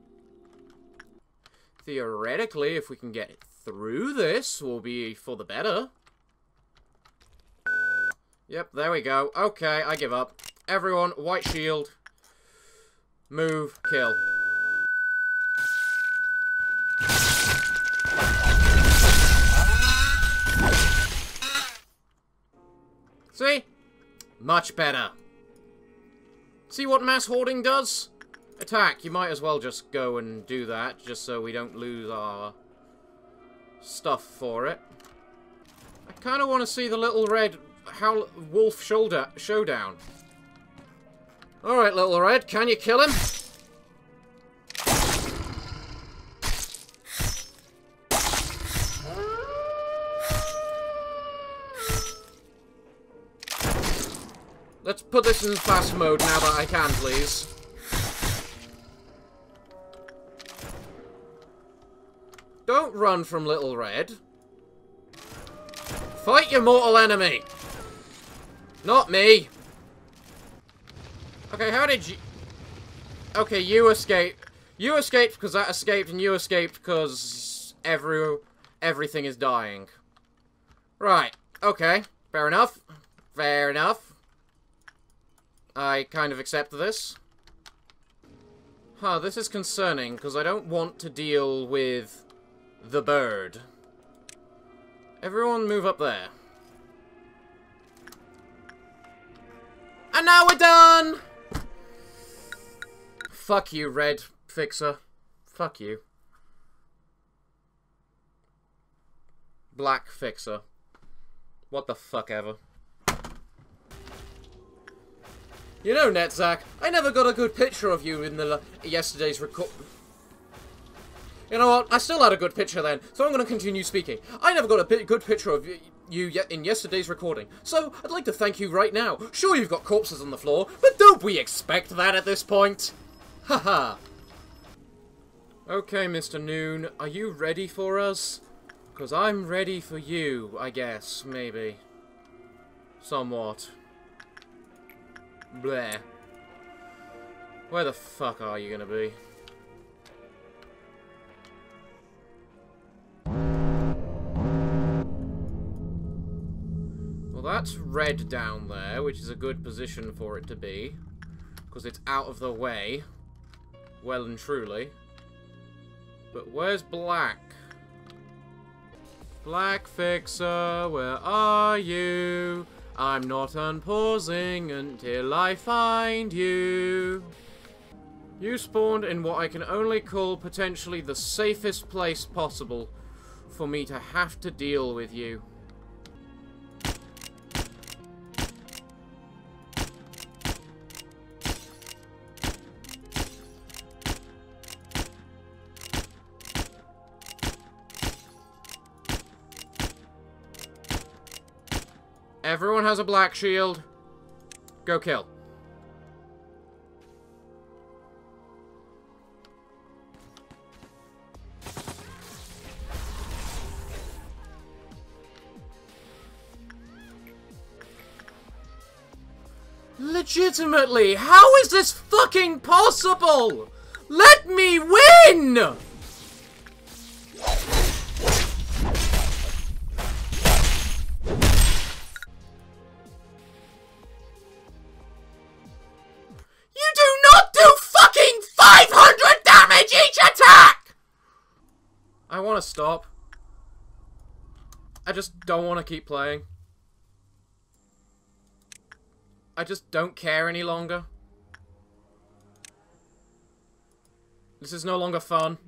Theoretically, if we can get through this, will be for the better. Yep, there we go. Okay, I give up. Everyone, white shield. Move, kill. See? Much better. See what mass hoarding does? Attack. You might as well just go and do that, just so we don't lose our stuff for it. I kind of want to see the Little Red Wolf showdown. Alright, Little Red, can you kill him? Let's put this in fast mode now that I can, please. Don't run from Little Red. Fight your mortal enemy! Not me! Okay, how did you... Okay, you escaped. You escaped because that escaped, and you escaped because everything is dying. Right, okay. Fair enough. Fair enough. I kind of accept this. Huh, this is concerning, because I don't want to deal with the bird. Everyone move up there. And now we're done! Fuck you, Red Fixer. Fuck you. Black fixer. What the fuck ever. You know, Netzak, I never got a good picture of you in the yesterday's record. You know what? I still had a good picture then, so I'm going to continue speaking. I never got a good picture of you in yesterday's recording, so I'd like to thank you right now. Sure, you've got corpses on the floor, but don't we expect that at this point? Haha. Okay, Mr. Noon, are you ready for us? Because I'm ready for you, I guess, maybe. Somewhat. Bleh. Where the fuck are you gonna be? Well, that's red down there, which is a good position for it to be. Because it's out of the way. Well and truly. But where's black? Black fixer, where are you? I'm not unpausing until I find you. You spawned in what I can only call potentially the safest place possible for me to have to deal with you. Everyone has a black shield. Go kill. Legitimately, how is this fucking possible? Let me win! I want to stop. I just don't want to keep playing. I just don't care any longer. This is no longer fun.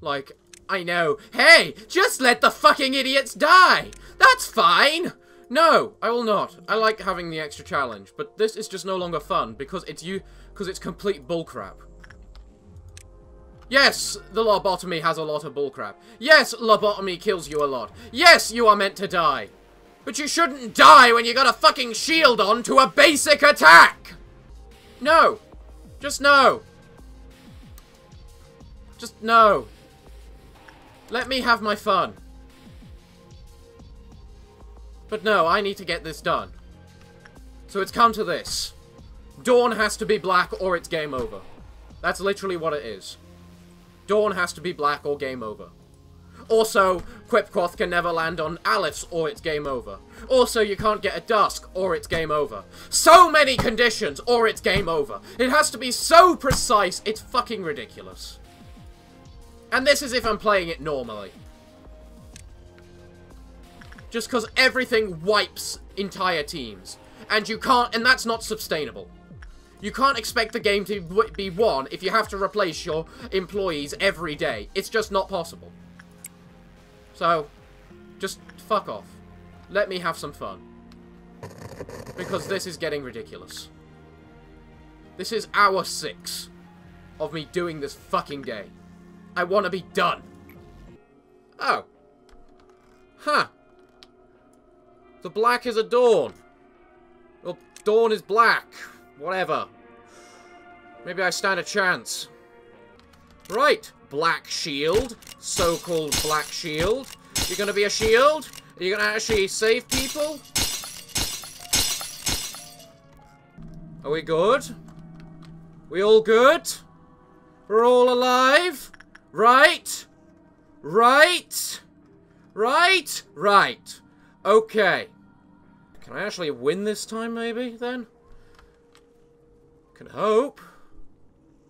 Like, I know. Hey, just let the fucking idiots die! That's fine! No, I will not. I like having the extra challenge, but this is just no longer fun because it's complete bullcrap. Yes, the lobotomy has a lot of bullcrap. Yes, lobotomy kills you a lot. Yes, you are meant to die. But you shouldn't die when you got a fucking shield on to a basic attack! No. Just no. Just no. Let me have my fun. But no, I need to get this done. So it's come to this. Dawn has to be black or it's game over. That's literally what it is. Dawn has to be black or game over. Also, Quipquath can never land on Aleph or it's game over. Also, you can't get a Dusk or it's game over. So many conditions or it's game over. It has to be so precise, it's fucking ridiculous. And this is if I'm playing it normally. Just because everything wipes entire teams. And you can't, and that's not sustainable. You can't expect the game to be won if you have to replace your employees every day. It's just not possible. So, just fuck off. Let me have some fun. Because this is getting ridiculous. This is hour 6 of me doing this fucking game. I want to be done. Oh. Huh. The black is a Dawn. Well, Dawn is black. Whatever. Maybe I stand a chance. Right, black shield. So-called black shield. You're gonna be a shield? Are you gonna actually save people? Are we good? We all good? We're all alive? Right? Right? Right? Right. Okay. Can I actually win this time, maybe, then? Can hope.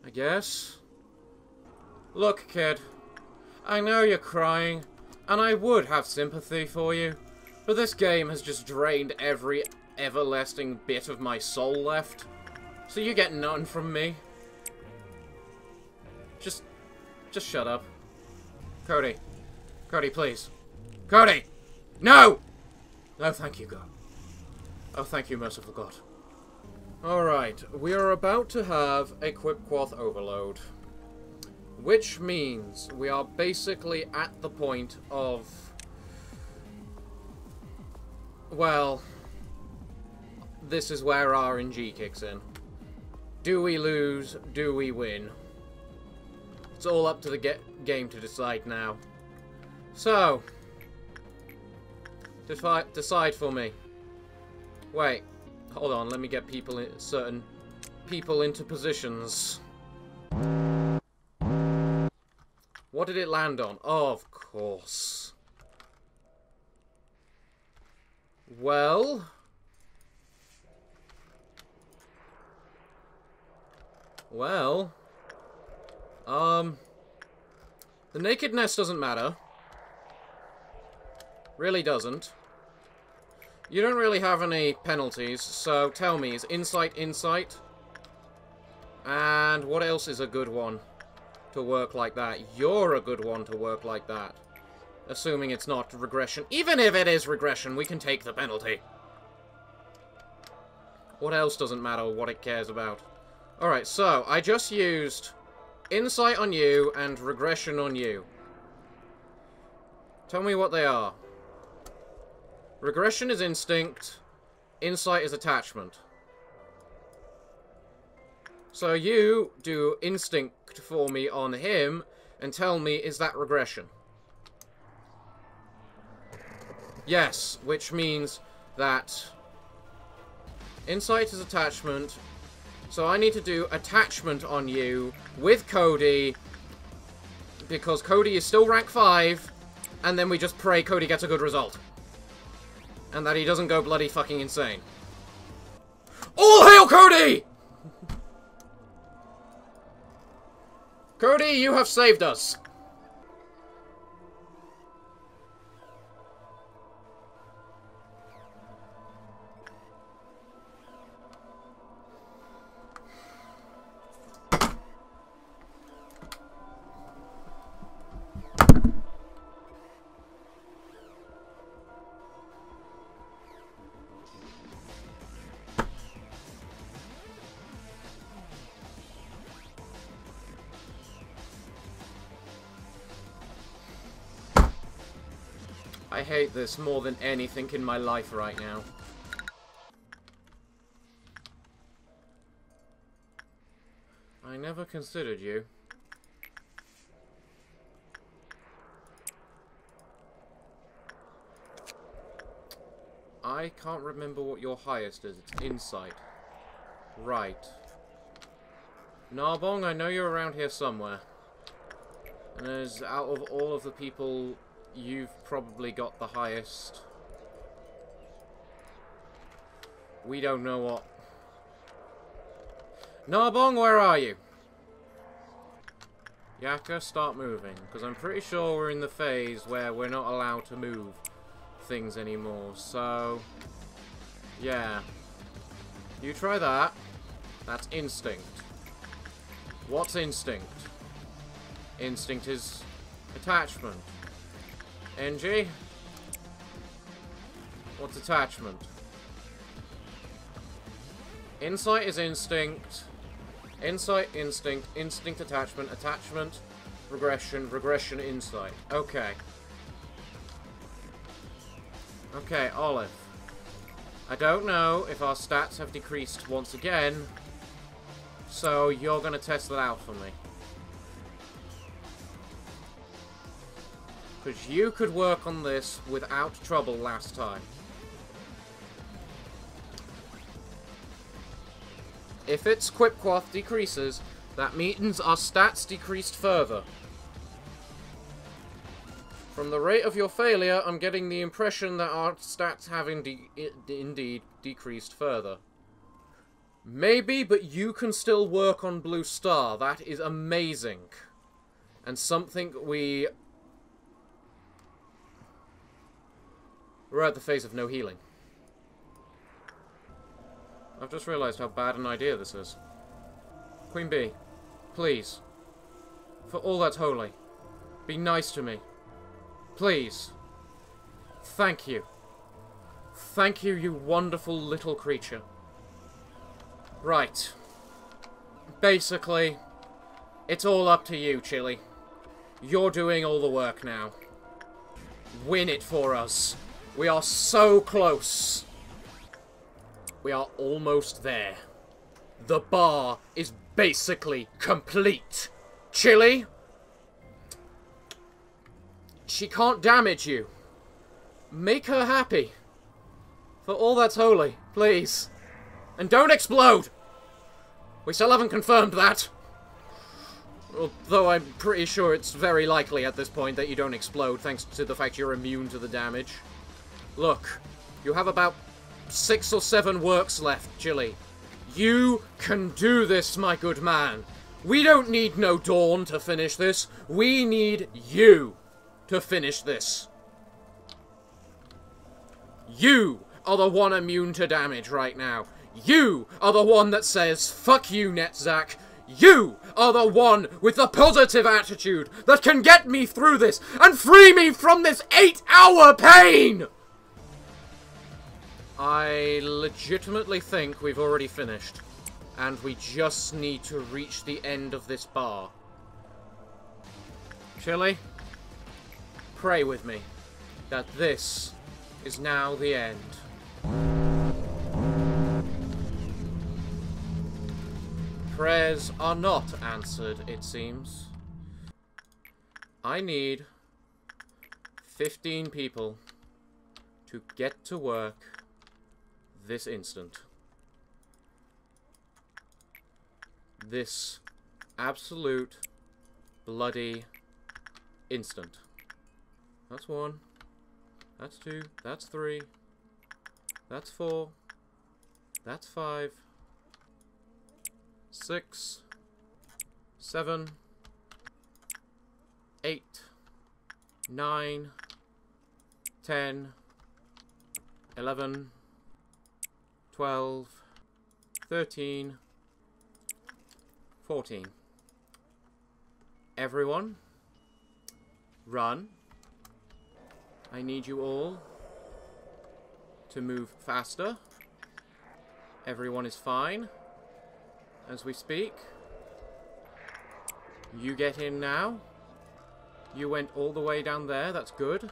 I guess. Look, kid. I know you're crying, and I would have sympathy for you, but this game has just drained every everlasting bit of my soul left. So you get none from me. Just shut up. Cody. Cody, please. Cody! No! No, thank you, God. Oh, thank you, merciful God. Alright, we are about to have a Quipquath overload. Which means we are basically at the point of... well... this is where RNG kicks in. Do we lose? Do we win? It's all up to the game to decide now. So... decide for me. Wait. Hold on, let me get certain people into positions. What did it land on? Oh, of course. Well... well... the nakedness doesn't matter. Really doesn't. You don't really have any penalties, so tell me, is insight insight? And what else is a good one to work like that? You're a good one to work like that. Assuming it's not regression. Even if it is regression, we can take the penalty. What else doesn't matter what it cares about? Alright, so I just used insight on you and regression on you. Tell me what they are. Regression is instinct. Insight is attachment. So you do instinct for me on him and tell me, is that regression? Yes, which means that insight is attachment. So I need to do attachment on you with Cody because Cody is still rank 5 and then we just pray Cody gets a good result. And that he doesn't go bloody fucking insane. All hail Cody! Cody, you have saved us. I hate this more than anything in my life right now. I never considered you. I can't remember what your highest is. It's insight. Right. Narbong, I know you're around here somewhere. And as out of all of the people... you've probably got the highest. We don't know what. Narbong, where are you? Yaka, start moving. Because I'm pretty sure we're in the phase where we're not allowed to move things anymore. So, yeah. You try that. That's instinct. What's instinct? Instinct is attachment. NG? What's attachment? Insight is instinct. Insight, instinct, instinct, attachment, attachment, regression, regression, insight. Okay. Okay, Olive. I don't know if our stats have decreased once again, so you're gonna test that out for me. Because you could work on this without trouble last time. If its Quipquath decreases, that means our stats decreased further. From the rate of your failure, I'm getting the impression that our stats have indeed decreased further. Maybe, but you can still work on Blue Star. That is amazing. And something we... we're at the phase of no healing. I've just realised how bad an idea this is. Queen Bee, please. For all that's holy, be nice to me. Please. Thank you. Thank you, you wonderful little creature. Right. Basically, it's all up to you, Chili. You're doing all the work now. Win it for us. We are so close. We are almost there. The bar is basically complete. Chili? She can't damage you. Make her happy. For all that's holy, please. And don't explode! We still haven't confirmed that. Although I'm pretty sure it's very likely at this point that you don't explode, thanks to the fact you're immune to the damage. Look, you have about 6 or 7 works left, Chili. You can do this, my good man. We don't need no Dawn to finish this. We need you to finish this. You are the one immune to damage right now. You are the one that says, fuck you, Netzach. You are the one with the positive attitude that can get me through this and free me from this 8-hour pain! I legitimately think we've already finished. And we just need to reach the end of this bar. Chili, pray with me that this is now the end. Prayers are not answered, it seems. I need 15 people to get to work this instant. This absolute bloody instant. That's 1. That's 2. That's 3. That's 4. That's 5. 6, 7, 8, 9, 10, 11, 12, 13, 14. Everyone, run. I need you all to move faster. Everyone is fine. As we speak. You get in now. You went all the way down there, that's good.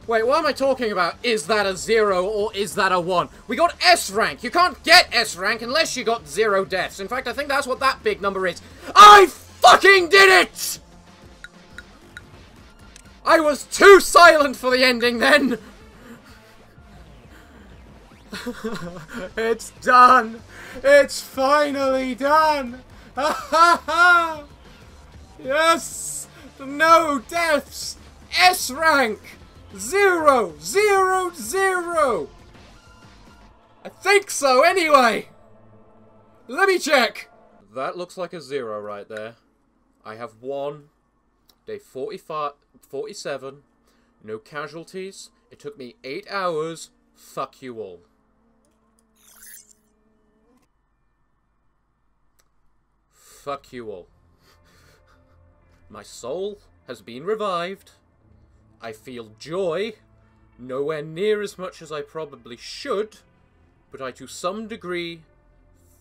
Wait, what am I talking about? Is that a 0 or is that a 1? We got S rank! You can't get S rank unless you got 0 deaths. In fact, I think that's what that big number is. I fucking did it! I was too silent for the ending then! It's done! It's finally done! Yes! No deaths! S rank! 0! 0! 0! I think so, anyway! Let me check! That looks like a 0 right there. I have 1. Day 47. No casualties. It took me 8 hours. Fuck you all. Fuck you all. My soul has been revived. I feel joy, nowhere near as much as I probably should, but I to some degree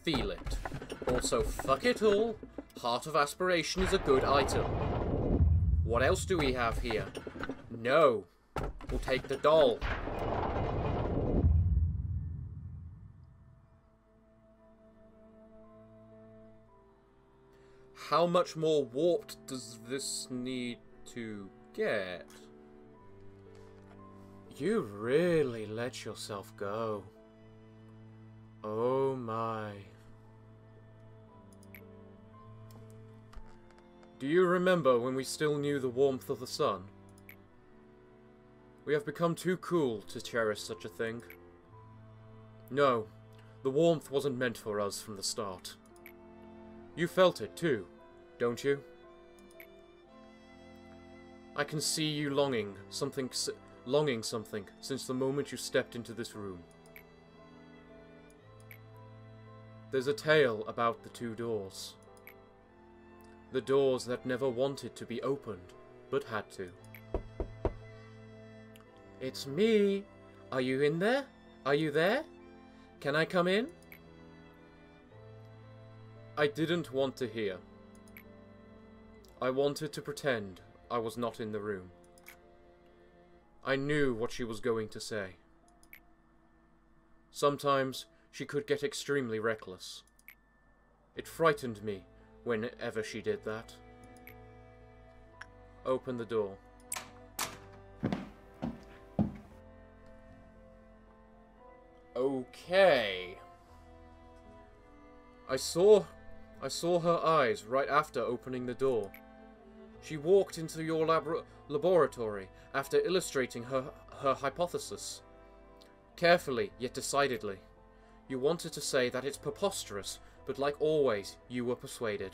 feel it. Also, fuck it all, Heart of Aspiration is a good item. What else do we have here? No, we'll take the doll. How much more warped does this need to get? You really let yourself go. Oh my. Do you remember when we still knew the warmth of the sun? We have become too cool to cherish such a thing. No, the warmth wasn't meant for us from the start. You felt it too, don't you? I can see you longing something since the moment you stepped into this room. There's a tale about the two doors. The doors that never wanted to be opened, but had to. It's me. Are you in there? Are you there? Can I come in? I didn't want to hear. I wanted to pretend I was not in the room. I knew what she was going to say. Sometimes she could get extremely reckless. It frightened me whenever she did that. Open the door. Okay. I saw her eyes right after opening the door. She walked into your laboratory after illustrating her hypothesis. Carefully, yet decidedly. You wanted to say that it's preposterous, but like always, you were persuaded.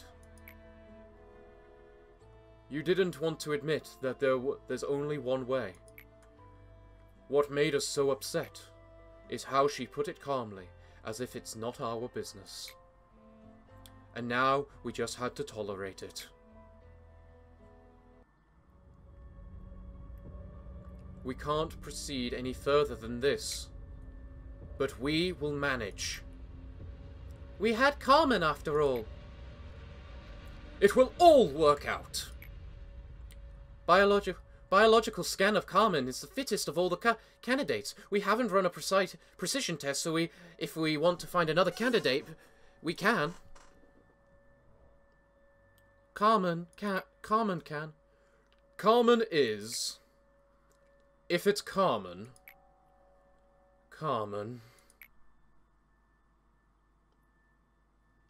You didn't want to admit that there's only one way. What made us so upset is how she put it calmly, as if it's not our business. And now we just had to tolerate it. We can't proceed any further than this, but we will manage. We had Carmen after all. It will all work out. Biological scan of Carmen is the fittest of all the candidates. We haven't run a precision test, so if we want to find another candidate, we can. Carmen can. Carmen is... If it's Carmen...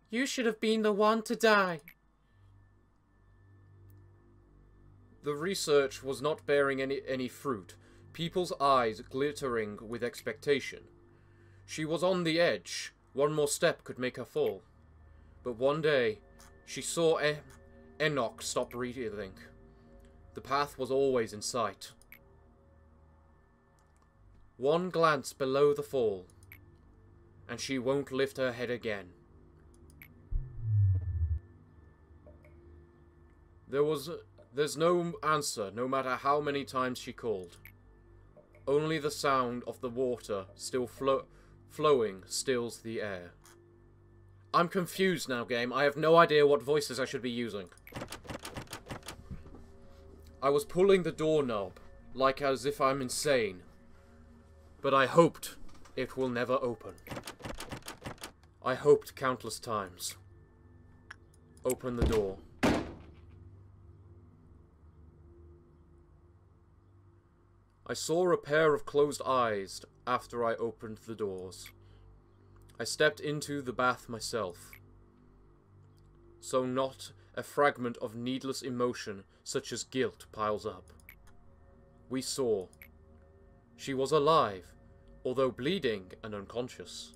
You should have been the one to die. The research was not bearing any fruit, people's eyes glittering with expectation. She was on the edge. One more step could make her fall. But one day, she saw Enoch stop breathing. The path was always in sight. One glance below the fall, and she won't lift her head again. There's no answer, no matter how many times she called. Only the sound of the water still flowing stills the air. I'm confused now, game. I have no idea what voices I should be using. I was pulling the doorknob, like as if I'm insane. But I hoped it will never open. I hoped countless times. Open the door. I saw a pair of closed eyes after I opened the doors. I stepped into the bath myself. So not a fragment of needless emotion such as guilt piles up. We saw. She was alive, although bleeding and unconscious.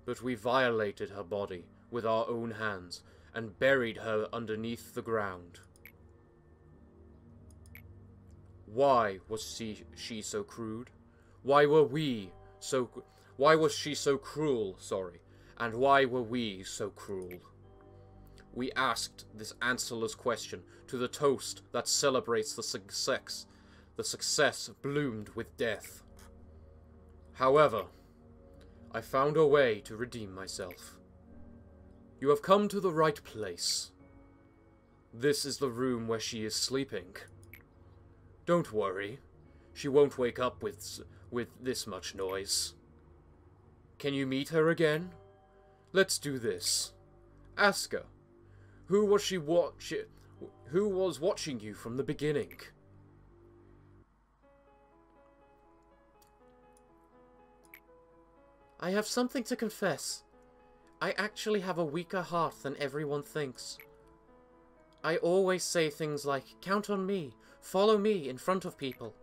But we violated her body with our own hands and buried her underneath the ground. Why was she so crude? Why was she so cruel, and why were we so cruel? We asked this answerless question to the toast that celebrates the success bloomed with death. However, I found a way to redeem myself. You have come to the right place. This is the room where she is sleeping. Don't worry, she won't wake up with this much noise. Can you meet her again? Let's do this. Ask her. Who was watching you from the beginning? I have something to confess. I actually have a weaker heart than everyone thinks. I always say things like, count on me, follow me in front of people.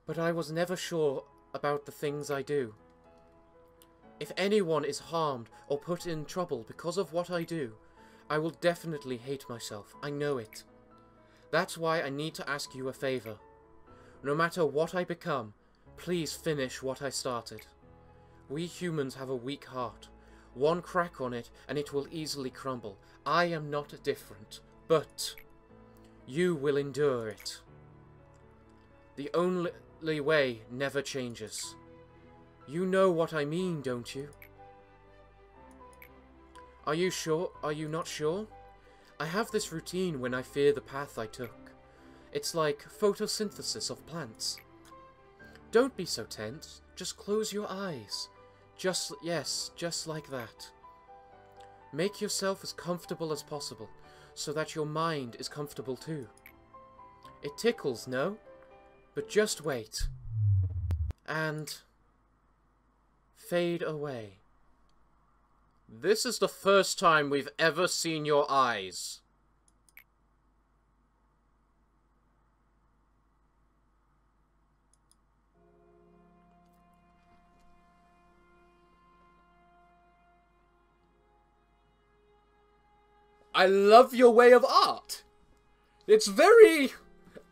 But I was never sure about the things I do. If anyone is harmed or put in trouble because of what I do, I will definitely hate myself. I know it. That's why I need to ask you a favor. No matter what I become, please finish what I started. We humans have a weak heart. One crack on it and it will easily crumble. I am not different, but you will endure it. The only way never changes. You know what I mean, don't you? Are you sure? Are you not sure? I have this routine when I fear the path I took. It's like photosynthesis of plants. Don't be so tense. Just close your eyes. Yes, just like that. Make yourself as comfortable as possible, so that your mind is comfortable too. It tickles, no? But just wait. And fade away. This is the first time we've ever seen your eyes. I love your way of art. It's very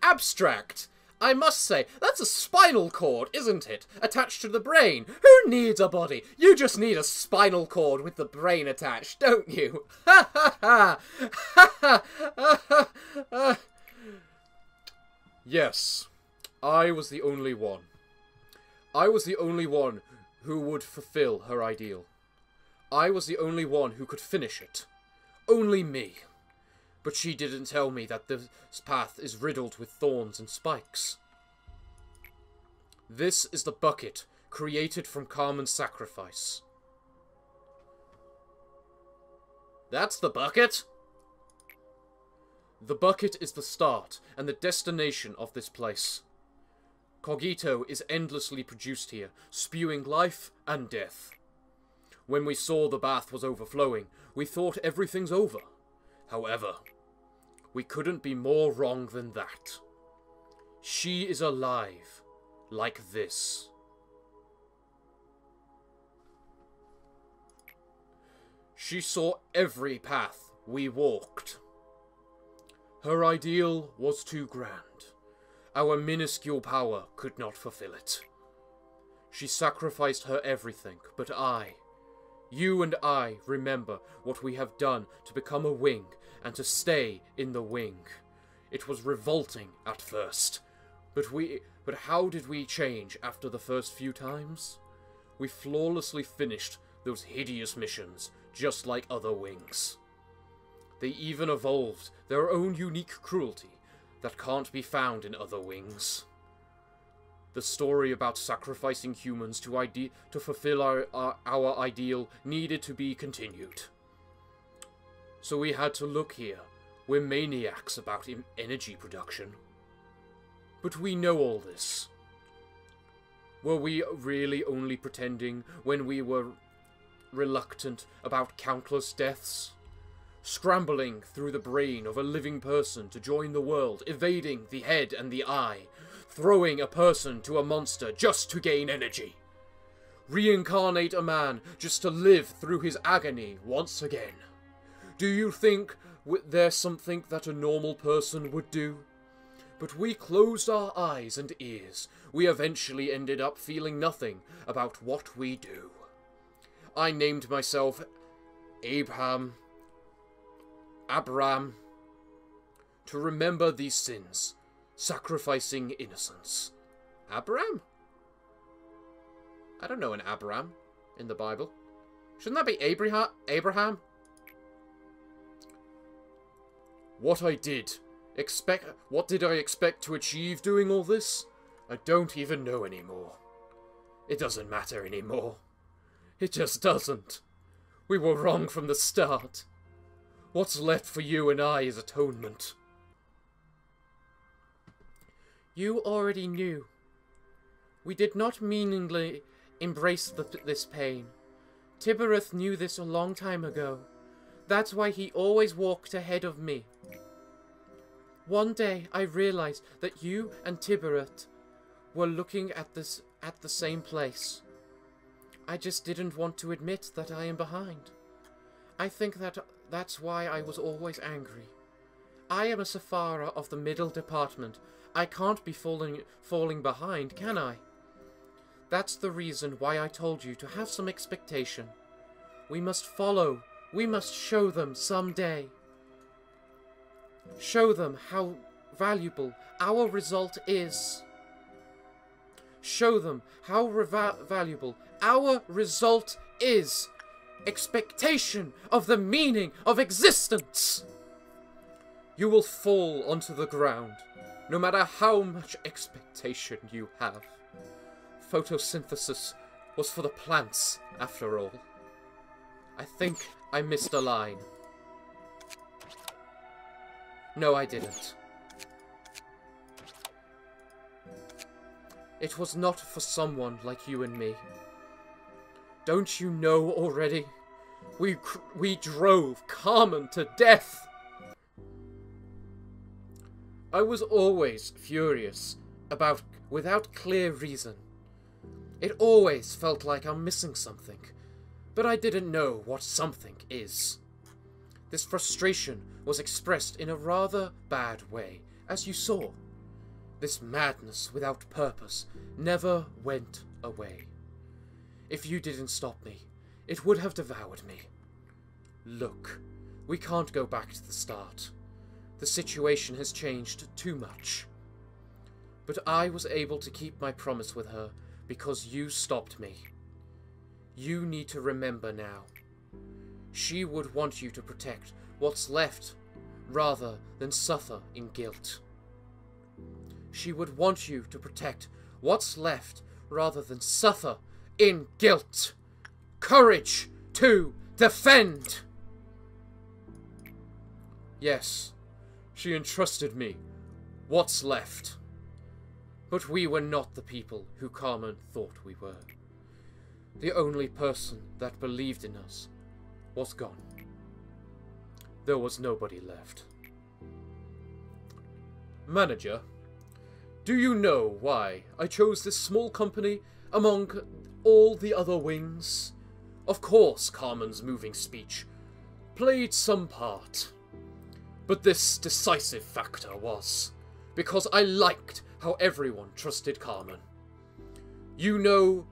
abstract. I must say, that's a spinal cord, isn't it? Attached to the brain. Who needs a body? You just need a spinal cord with the brain attached, don't you? Ha ha ha! Ha ha ha! Yes, I was the only one. I was the only one who would fulfill her ideal. I was the only one who could finish it. Only me. But she didn't tell me that this path is riddled with thorns and spikes. This is the bucket, created from Carmen's sacrifice. That's the bucket? The bucket is the start and the destination of this place. Cogito is endlessly produced here, spewing life and death. When we saw the bath was overflowing, we thought everything's over. However, we couldn't be more wrong than that. She is alive, like this. She saw every path we walked. Her ideal was too grand. Our minuscule power could not fulfill it. She sacrificed her everything, but you and I remember what we have done to become a wing and to stay in the wing. It was revolting at first, but how did we change after the first few times? We flawlessly finished those hideous missions, just like other wings. They even evolved their own unique cruelty that can't be found in other wings. The story about sacrificing humans to fulfill our ideal needed to be continued. So we had to look here. We're maniacs about energy production. But we know all this. Were we really only pretending when we were reluctant about countless deaths? Scrambling through the brain of a living person to join the world, evading the head and the eye, throwing a person to a monster just to gain energy. Reincarnate a man just to live through his agony once again. Do you think there's something that a normal person would do? But we closed our eyes and ears. We eventually ended up feeling nothing about what we do. I named myself Abram, to remember these sins, sacrificing innocence. Abram? I don't know an Abram in the Bible. Shouldn't that be Abraham? What did I expect to achieve doing all this? I don't even know anymore. It doesn't matter anymore. It just doesn't. We were wrong from the start. What's left for you and I is atonement. You already knew. We did not meaningly embrace this pain. Tibereth knew this a long time ago. That's why he always walked ahead of me. One day I realized that you and Tibereth were looking at the same place. I just didn't want to admit that I am behind. I think that's why I was always angry. I am a Safara of the middle department. I can't be falling behind, can I? That's the reason why I told you to have some expectation. We must follow. We must show them someday. Show them how valuable our result is. Show them how valuable our result is. Expectation of the meaning of existence. You will fall onto the ground, no matter how much expectation you have. Photosynthesis was for the plants, after all. I think I missed a line. No, I didn't. It was not for someone like you and me. Don't you know already? We drove Carmen to death! I was always furious without clear reason. It always felt like I'm missing something, but I didn't know what something is. This frustration was expressed in a rather bad way, as you saw. This madness without purpose never went away. If you didn't stop me, it would have devoured me. Look, we can't go back to the start. The situation has changed too much. But I was able to keep my promise with her because you stopped me. You need to remember now. She would want you to protect what's left rather than suffer in guilt. She would want you to protect what's left rather than suffer in guilt. Courage to defend! Yes, she entrusted me what's left. But we were not the people who Carmen thought we were. The only person that believed in us was gone. There was nobody left. Manager, do you know why I chose this small company among all the other wings? Of course, Carmen's moving speech played some part. But this decisive factor was because I liked how everyone trusted Carmen. You know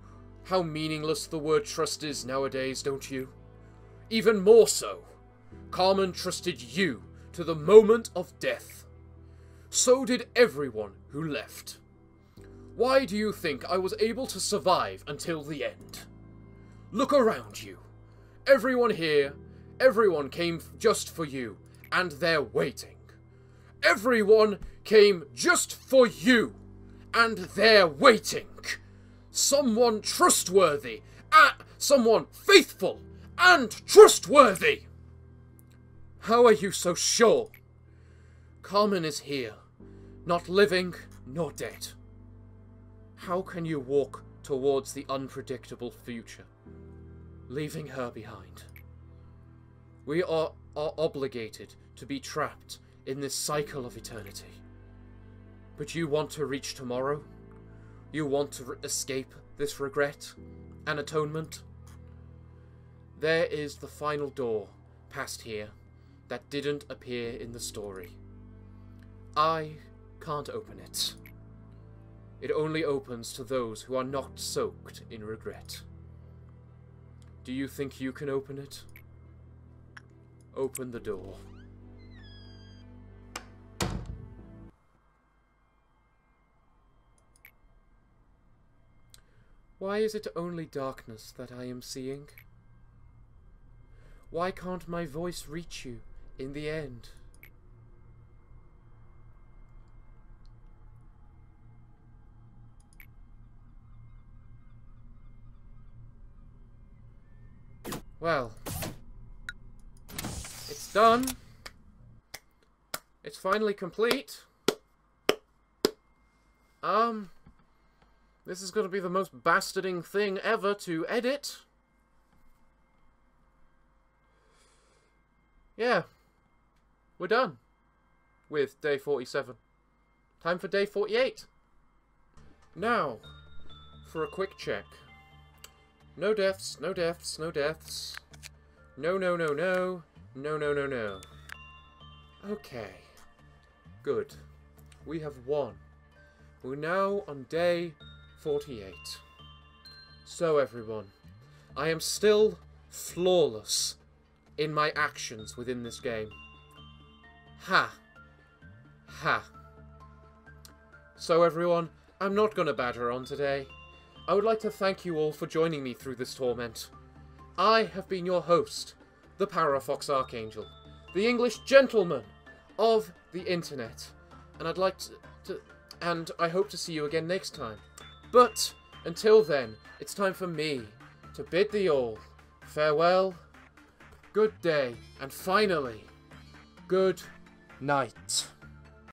how meaningless the word trust is nowadays, don't you? Even more so, Carmen trusted you to the moment of death. So did everyone who left. Why do you think I was able to survive until the end? Look around you. Everyone here, everyone came just for you, and they're waiting. Everyone came just for you, and they're waiting. Someone trustworthy, someone faithful and trustworthy. How are you so sure? Carmen is here, not living nor dead. How can you walk towards the unpredictable future, leaving her behind? We are obligated to be trapped in this cycle of eternity. But you want to reach tomorrow? You want to escape this regret and atonement? There is the final door past here that didn't appear in the story. I can't open it. It only opens to those who are not soaked in regret. Do you think you can open it? Open the door. Why is it only darkness that I am seeing? Why can't my voice reach you in the end? Well, it's done. It's finally complete. This is going to be the most bastarding thing ever to edit. Yeah, we're done with day 47. Time for day 48. Now, for a quick check. No deaths, no deaths, no deaths. No, no, no, no. No, no, no, no. Okay. Good. We have won. We're now on day 48. So everyone, I am still flawless in my actions within this game. Ha. Ha. So everyone, I'm not going to badger on today. I would like to thank you all for joining me through this torment. I have been your host, the Parafox Archangel, the English gentleman of the internet, and I'd like and I hope to see you again next time. But until then, it's time for me to bid thee all farewell, good day, and finally, good night.